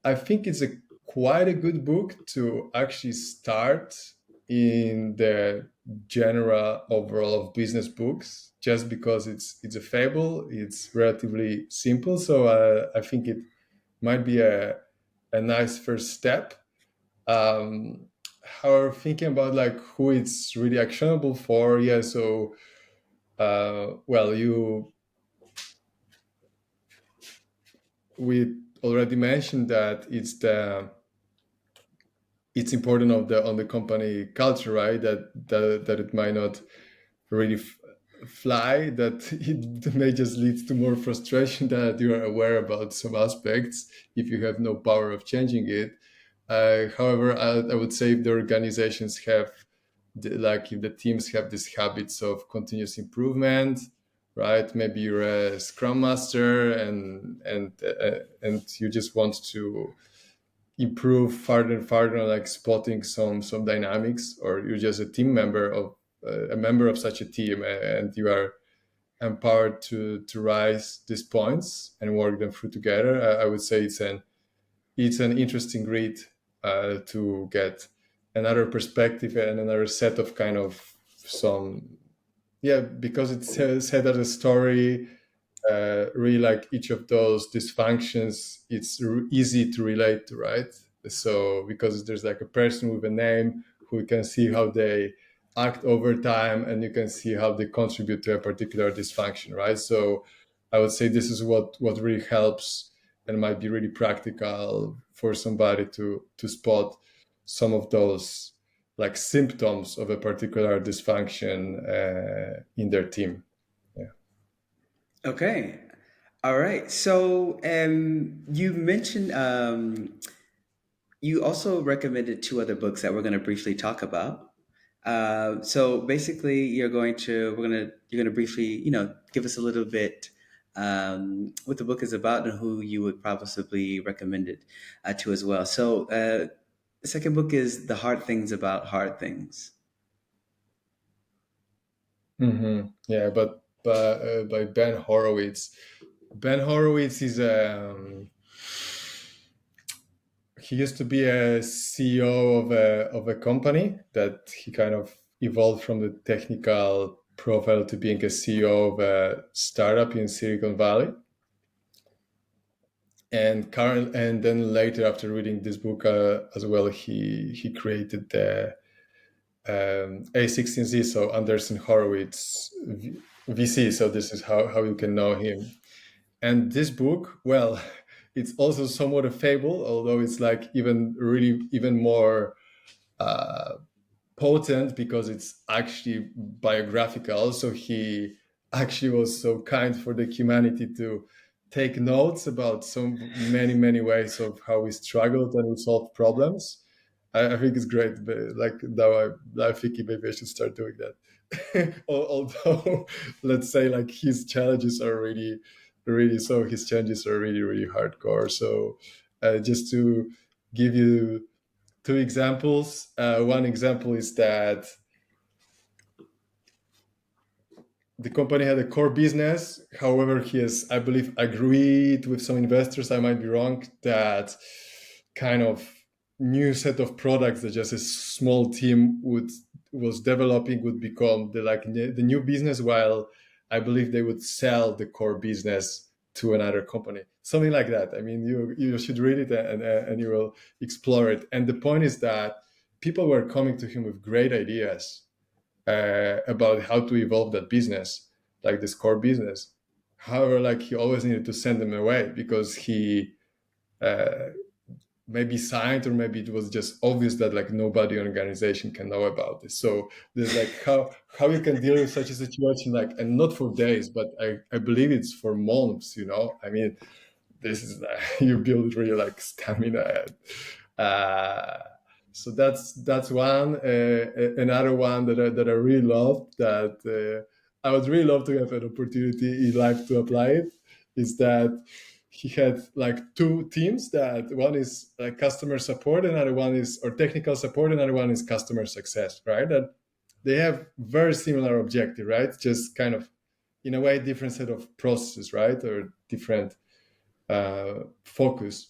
I think it's a quite a good book to actually start in the genre overall of business books, just because it's a fable. It's relatively simple, so I think it might be a nice first step. Um, However, thinking about like who it's really actionable for, yeah. So, well, you we already mentioned that it's important of the on the company culture, right? That it might not really fly, that it may just lead to more frustration that you are aware about some aspects if you have no power of changing it. However, I would say if the organizations have, like if the teams have these habits of continuous improvement, right? Maybe you're a scrum master and you just want to improve farther and farther on like spotting some dynamics, or you're just a team member of a member of such a team, and you are empowered to rise these points and work them through together. I would say it's an interesting read to get another perspective and another set of kind of some, yeah, because it's said as a story, really like each of those dysfunctions, it's easy to relate to, right? So because there's like a person with a name who you can see how they act over time, and you can see how they contribute to a particular dysfunction, right? So I would say this is what really helps and might be really practical for somebody to spot some of those like symptoms of a particular dysfunction in their team. Yeah. Okay. All right. So, you mentioned you also recommended two other books that we're going to briefly talk about. So basically, you're going to briefly, give us a little bit what the book is about and who you would probably recommend it to as well. So the second book is The Hard Things About Hard Things. Yeah, but by Ben Horowitz. Ben Horowitz is he used to be a CEO of a company that he kind of evolved from the technical profile to being a CEO of a startup in Silicon Valley. And then later, after reading this book as well, he created the A16Z, so Anderson Horowitz VC. So this is how you can know him. And this book, well, it's also somewhat a fable, although it's like even more uh, potent because it's actually biographical. So he actually was so kind for the humanity to take notes about so many ways of how we struggled and we solved problems. I think it's great, but like now I think maybe I should start doing that. Although, let's say like his challenges are really so his challenges are really hardcore. So just to give you two examples, one example is that the company had a core business. However, he has, I believe, agreed with some investors, I might be wrong, that kind of new set of products that just a small team would was developing would become the new business, while I believe they would sell the core business to another company, something like that. I mean, you should read it and you will explore it. And the point is that people were coming to him with great ideas about how to evolve that business, like this core business. However, like he always needed to send them away because he uh, maybe signed, or maybe it was just obvious that like nobody in the organization can know about this. So there's like how you can deal with such a situation, like, and not for days, but I believe it's for months. I mean, this is you build really like stamina. Uh, so that's one. Another one that I really love, that I would really love to have an opportunity in life to apply it, is that he had like two teams. That one is customer support, another one is or technical support, another one is customer success. Right? That they have very similar objective, right? Just kind of in a way different set of processes, right? Or different focus,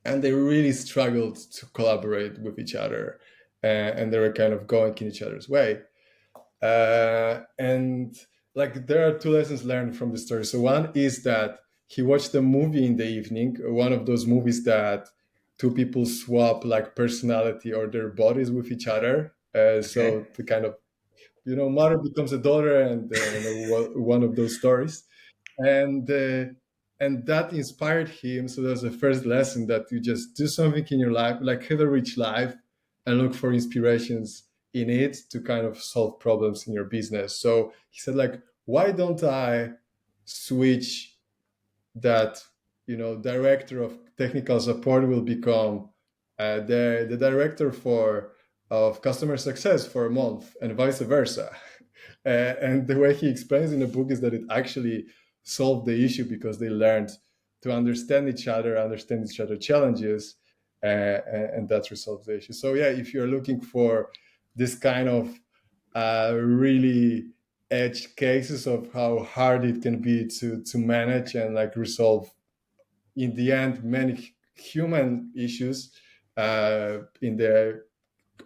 and they really struggled to collaborate with each other, and they were kind of going in each other's way. And like there are two lessons learned from the story. So one is that he watched a movie in the evening, one of those movies that two people swap like personality or their bodies with each other. So Okay. to kind of mother becomes a daughter, and one of those stories, and and that inspired him. So that's the first lesson, that you just do something in your life, like have a rich life, and look for inspirations in it to kind of solve problems in your business. So he said, like, why don't I switch that, director of technical support will become the director for of customer success for a month, and vice versa. And the way he explains in the book is that it actually solved the issue because they learned to understand each other challenges, and that resolves the issue. So yeah, if you're looking for this kind of really edge cases of how hard it can be to manage and like resolve in the end many human issues in the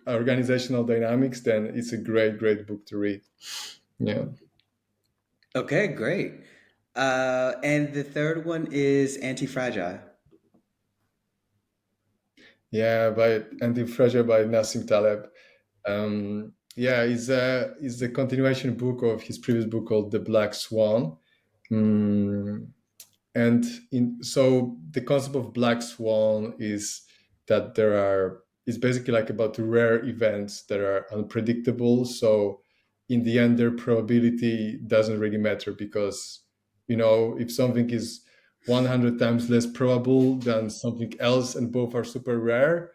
organizational dynamics, then it's a great book to read. Yeah. Okay, great. And the third one is Anti-Fragile. Yeah, by Anti-Fragile by Nassim Taleb. Yeah, it's a continuation book of his previous book called The Black Swan. Mm, and so the concept of black swan is that there are is basically like about rare events that are unpredictable. So in the end, their probability doesn't really matter because if something is 100 times less probable than something else and both are super rare,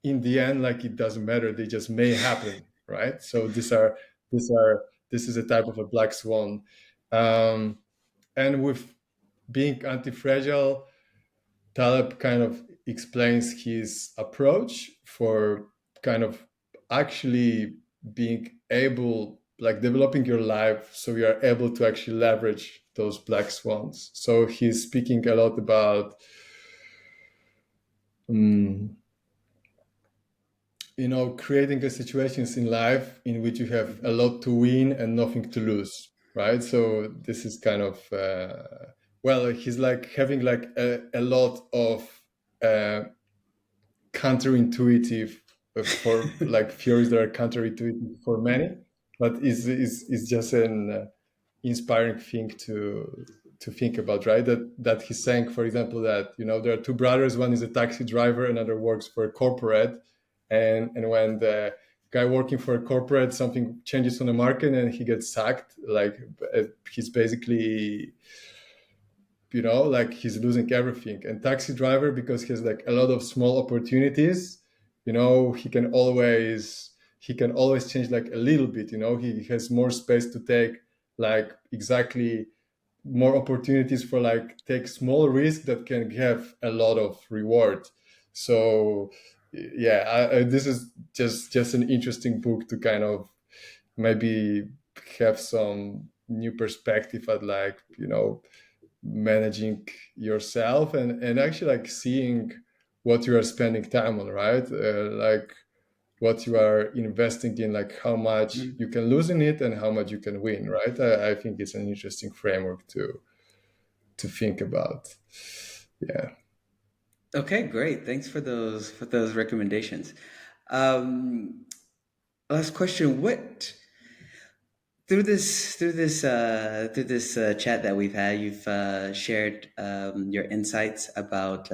in the end, like, it doesn't matter, they just may happen, right? So this is a type of a black swan. And with being anti-fragile, Taleb kind of explains his approach for kind of actually being able, like, developing your life so you are able to actually leverage those black swans. So he's speaking a lot about um, creating a situations in life in which you have a lot to win and nothing to lose, right? So this is kind of well, he's like having like a lot of uh, counterintuitive for like theories that are counterintuitive for many, but is just an inspiring thing to think about, right? That he's saying, for example, that there are two brothers. One is a taxi driver, another works for a corporate, and when the guy working for a corporate, something changes on the market and he gets sacked, like, he's basically like he's losing everything. And taxi driver, because he has like a lot of small opportunities, he can always change like a little bit. He has more space to take, like, exactly more opportunities for, like, take small risk that can have a lot of reward. So yeah, this is just an interesting book to kind of maybe have some new perspective at, like, managing yourself and actually, like, seeing what you are spending time on, right? Like, what you are investing in, like how much you can lose in it and how much you can win, right? I think it's an interesting framework to think about. Yeah. Okay, great. Thanks for those recommendations. Um, Last question: What through this chat that we've had, you've shared your insights about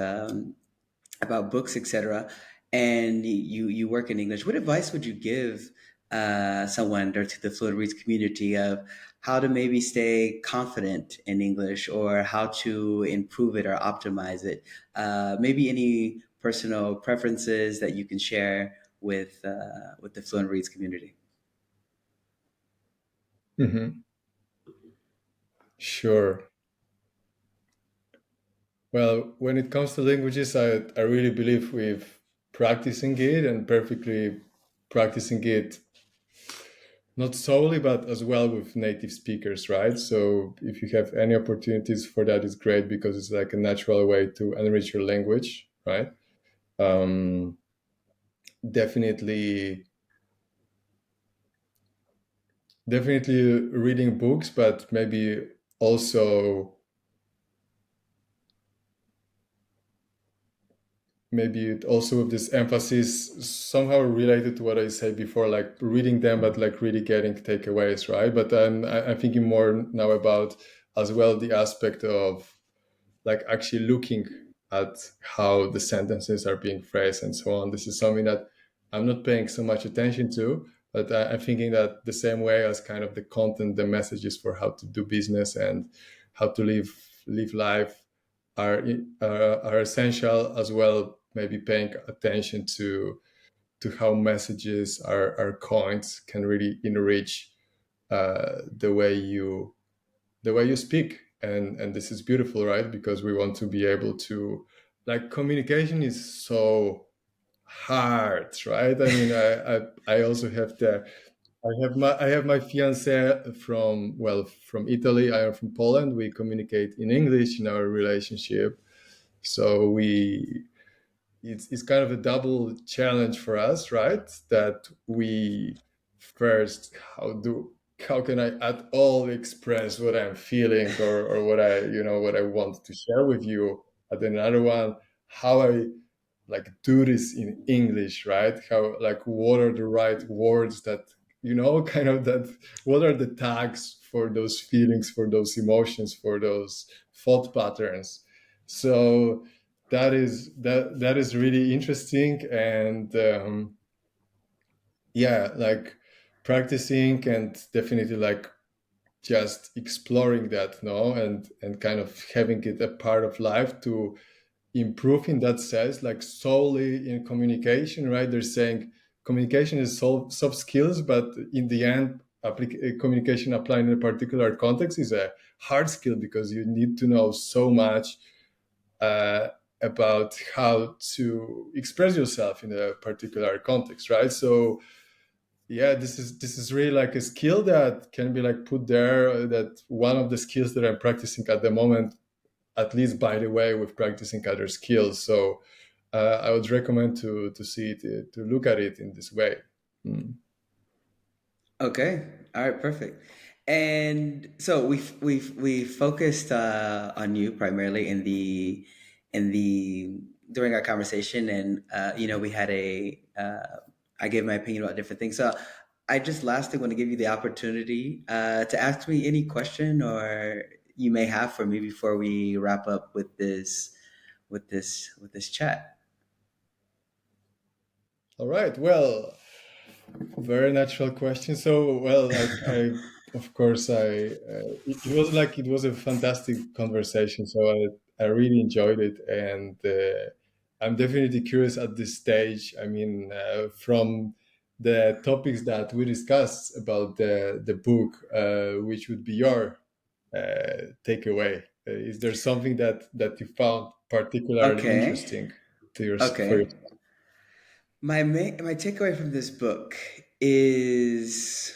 books, etc. And you work in English. What advice would you give someone or to the Fluent Reads community of how to maybe stay confident in English or how to improve it or optimize it? Maybe any personal preferences that you can share with the Fluent Reads community. Hmm. Sure. Well, when it comes to languages, I really believe with practicing it and perfectly practicing it, not solely, but as well with native speakers, right? So if you have any opportunities for that, it's great because it's like a natural way to enrich your language, right? Um, definitely, definitely reading books, but also maybe it also with this emphasis somehow related to what I said before, like reading them, but like really getting takeaways, right? But I'm thinking more now about as well the aspect of, like, actually looking at how the sentences are being phrased and so on. This is something that I'm not paying so much attention to, But I'm thinking that the same way as kind of the content, the messages for how to do business and how to live life are essential as well. Maybe paying attention to how messages are coined can really enrich the way you speak, and this is beautiful, right? Because we want to be able to, like, communication is so hard, right? I mean, I also have the I have my fiance from, well, from Italy. I am from Poland. We communicate in English in our relationship, so it's kind of a double challenge for us, right? That we first, how can I at all express what I'm feeling, or what what I want to share with you. And then another one, how I, like, do this in English, right? How, like, what are the right words that, kind of that, what are the tags for those feelings, for those emotions, for those thought patterns. So that is really interesting. And yeah, like, practicing and definitely, like, just exploring that, no, and kind of having it a part of life to improve in that sense, like solely in communication, right? They're saying communication is soft skills, but in the end, communication applying in a particular context is a hard skill, because you need to know so much uh, about how to express yourself in a particular context, right? So yeah, this is really like a skill that can be, like, put there. That one of the skills that I'm practicing at the moment, at least, by the way, with practicing other skills. So I would recommend to see it, to look at it in this way. Mm. Okay. All right. Perfect. And so we focused on you primarily in the during our conversation, and we had a I gave my opinion about different things. So I just lastly want to give you the opportunity to ask me any question or you may have for me before we wrap up with this chat. All right. Well, very natural question. So, well, I of course, it was like, it was a fantastic conversation. So I really enjoyed it, and I'm definitely curious at this stage. I mean, from the topics that we discussed about the book, which would be your takeaway? Is there something that you found particularly Okay. interesting to for your? Okay. My takeaway from this book is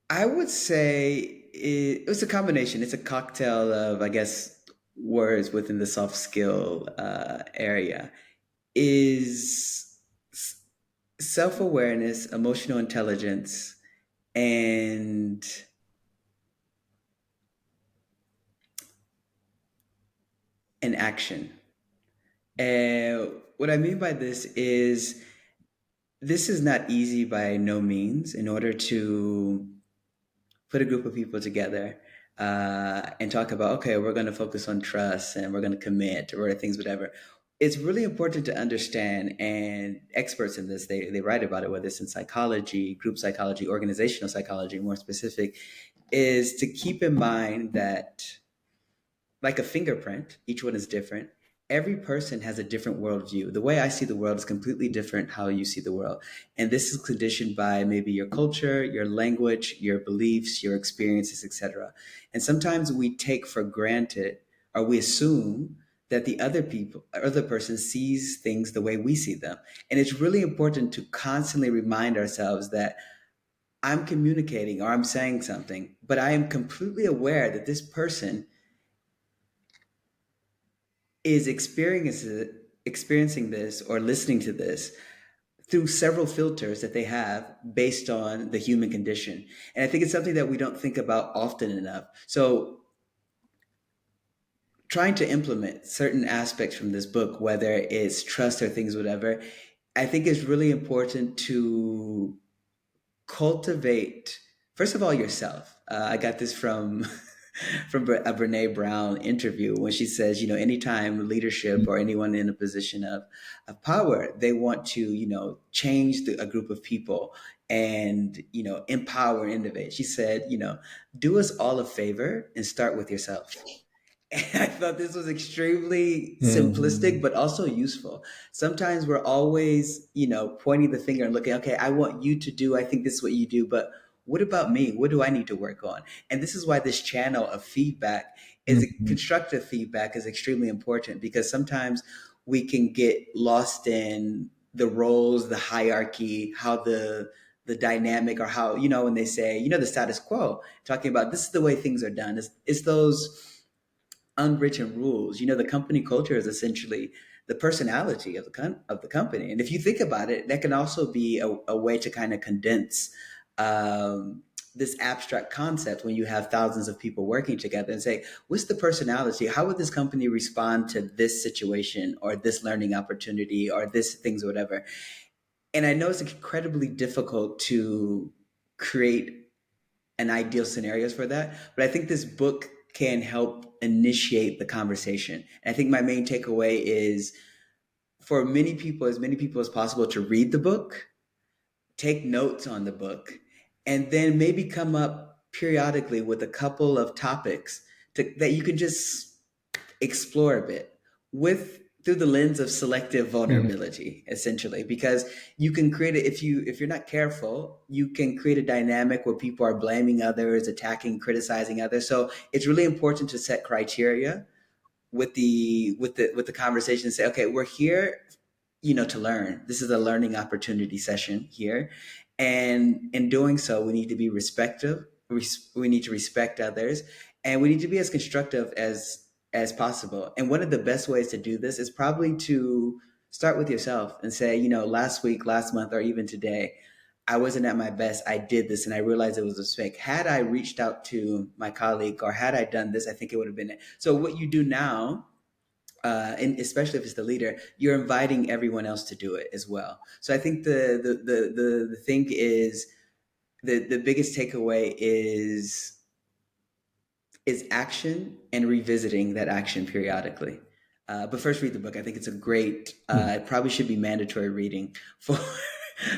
I would say it was a combination. It's a cocktail of, I guess, words within the soft skill area. Is self awareness, emotional intelligence, and an action. And what I mean by this is this is not easy by no means. In order to put a group of people together and talk about, okay, we're going to focus on trust and we're going to commit or things, whatever. It's really important to understand, and experts in this, they write about it, whether it's in psychology, group psychology, organizational psychology, more specific, is to keep in mind that like a fingerprint, each one is different. Every person has a different worldview. The way I see the world is completely different how you see the world. And this is conditioned by maybe your culture, your language, your beliefs, your experiences, etc. And sometimes we take for granted or we assume that the other person sees things the way we see them. And it's really important to constantly remind ourselves that I'm communicating or I'm saying something, but I am completely aware that this person is experiencing this or listening to this through several filters that they have based on the human condition. And I think it's something that we don't think about often enough. So trying to implement certain aspects from this book, whether it's trust or things, whatever, I think it's really important to cultivate, first of all, yourself. I got this from from a Brene Brown interview when she says, anytime leadership or anyone in a position of power, they want to, change a group of people and, empower and innovate. She said, do us all a favor and start with yourself. And I thought this was extremely simplistic, Mhm. but also useful. Sometimes we're always, pointing the finger and looking, okay, I want you to do, I think this is what you do, but what about me? What do I need to work on? And this is why this channel of feedback is Mhm. constructive feedback is extremely important because sometimes we can get lost in the roles, the hierarchy, how the dynamic or how, when they say, the status quo, talking about this is the way things are done. It's those unwritten rules. The company culture is essentially the personality of the company. And if you think about it, that can also be a way to kind of condense this abstract concept when you have thousands of people working together and say, what's the personality? How would this company respond to this situation or this learning opportunity or this things or whatever? And I know it's incredibly difficult to create an ideal scenarios for that. But I think this book can help initiate the conversation. And I think my main takeaway is for many people, as many people as possible, to read the book, take notes on the book, and then maybe come up periodically with a couple of topics that you can just explore a bit with through the lens of selective Mhm. vulnerability essentially because you can create it if you're not careful you can create a dynamic where people are blaming others attacking criticizing others so it's really important to set criteria with the conversation and say okay we're here to learn. This is a learning opportunity session here. And in doing so, we need to be respectful. We need to respect others and we need to be as constructive as possible. And one of the best ways to do this is probably to start with yourself and say, last week, last month, or even today, I wasn't at my best. I did this and I realized it was a mistake. Had I reached out to my colleague or had I done this, I think it would have been it. So what you do now and especially if it's the leader, you're inviting everyone else to do it as well. So I think the thing is the biggest takeaway is action and revisiting that action periodically. But first, read the book. I think it's a great. It probably should be mandatory reading for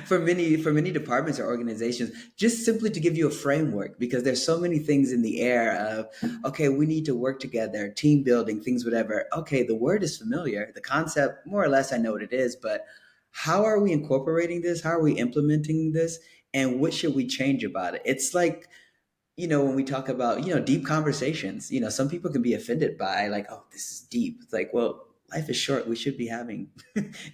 for many departments or organizations, just simply to give you a framework. Because there's so many things in the air of, okay, we need to work together, team building, things, whatever. Okay, the word is familiar, the concept more or less I know what it is, but how are we incorporating this? How are we implementing this? And what should we change about it? It's like when we talk about, deep conversations, some people can be offended by like, oh, this is deep. It's like, well, life is short. We should be having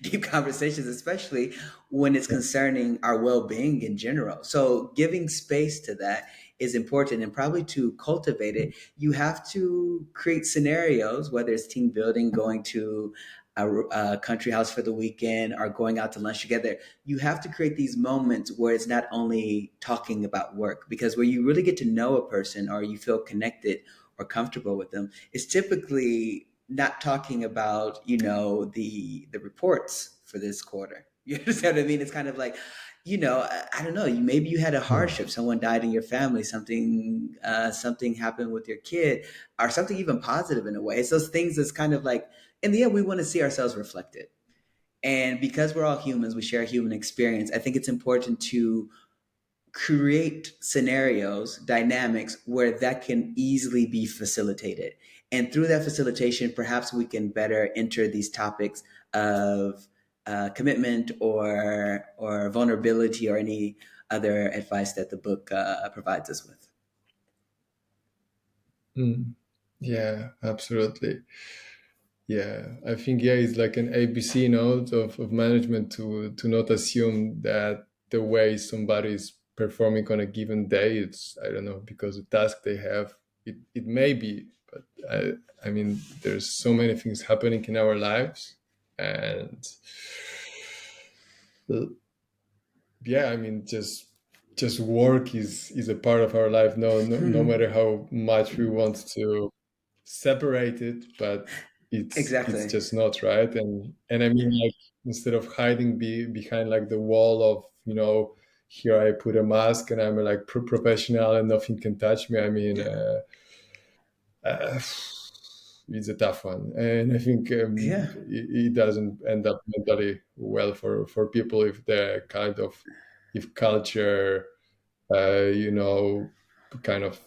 deep conversations, especially when it's concerning our well-being in general. So giving space to that is important. And probably to cultivate it, you have to create scenarios, whether it's team building, going to a country house for the weekend or going out to lunch together. You have to create these moments where it's not only talking about work, because where you really get to know a person or you feel connected or comfortable with them, it's typically not talking about, the reports for this quarter. You understand what I mean? It's kind of like, I don't know. Maybe you had a Mhm. hardship. Someone died in your family. Something happened with your kid, or something even positive in a way. It's those things that's kind of like, in the end, we want to see ourselves reflected. And because we're all humans, we share a human experience. I think it's important to create scenarios, dynamics where that can easily be facilitated. And through that facilitation, perhaps we can better enter these topics of commitment or vulnerability or any other advice that the book provides us with. Mm. Yeah, absolutely. Yeah, I think it's like an ABC note of management to not assume that the way somebody is performing on a given day, it's I don't know because the task they have, it may be, but I mean there's so many things happening in our lives, and uh, yeah, I mean just work is a part of our life. No matter how much we want to separate it, but it's Exactly. just not right. And I mean, like instead of hiding behind like the wall of here I put a mask and I'm like professional and nothing can touch me. I mean, Yeah. Uh, it's a tough one, and I think Yeah, it doesn't end up mentally well for people if the kind of if culture, you know, kind of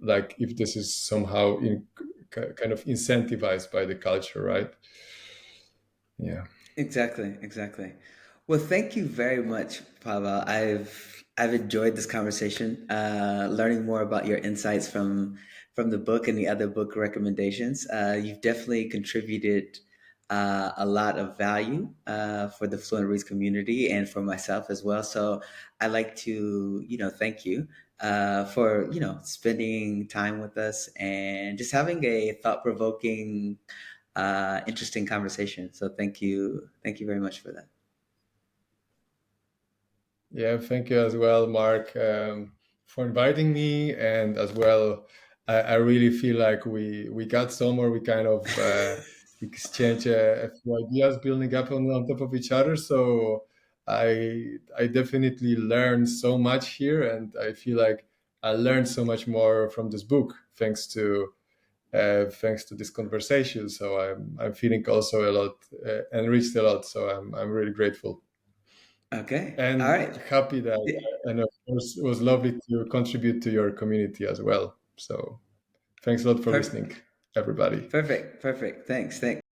like if this is somehow kind of incentivized by the culture, right? Yeah. exactly, exactly. Well, thank you very much, Pavel. I've enjoyed this conversation, learning more about your insights from the book and the other book recommendations. You've definitely contributed a lot of value for the Fluent Reads community and for myself as well. So I'd like to, thank you for, spending time with us and just having a thought-provoking interesting conversation. So thank you very much for that. Yeah, thank you as well, Mark, for inviting me, and as well, I really feel like we got somewhere. We kind of exchange a few ideas, building up on top of each other. So I definitely learned so much here, and I feel like I learned so much more from this book thanks to this conversation. So I'm feeling also a lot enriched a lot. So I'm really grateful Okay. All and right. happy that, and of course it was lovely to contribute to your community as well. So thanks a lot for listening, Perfect. everybody. Perfect. Perfect. Thanks. Thanks.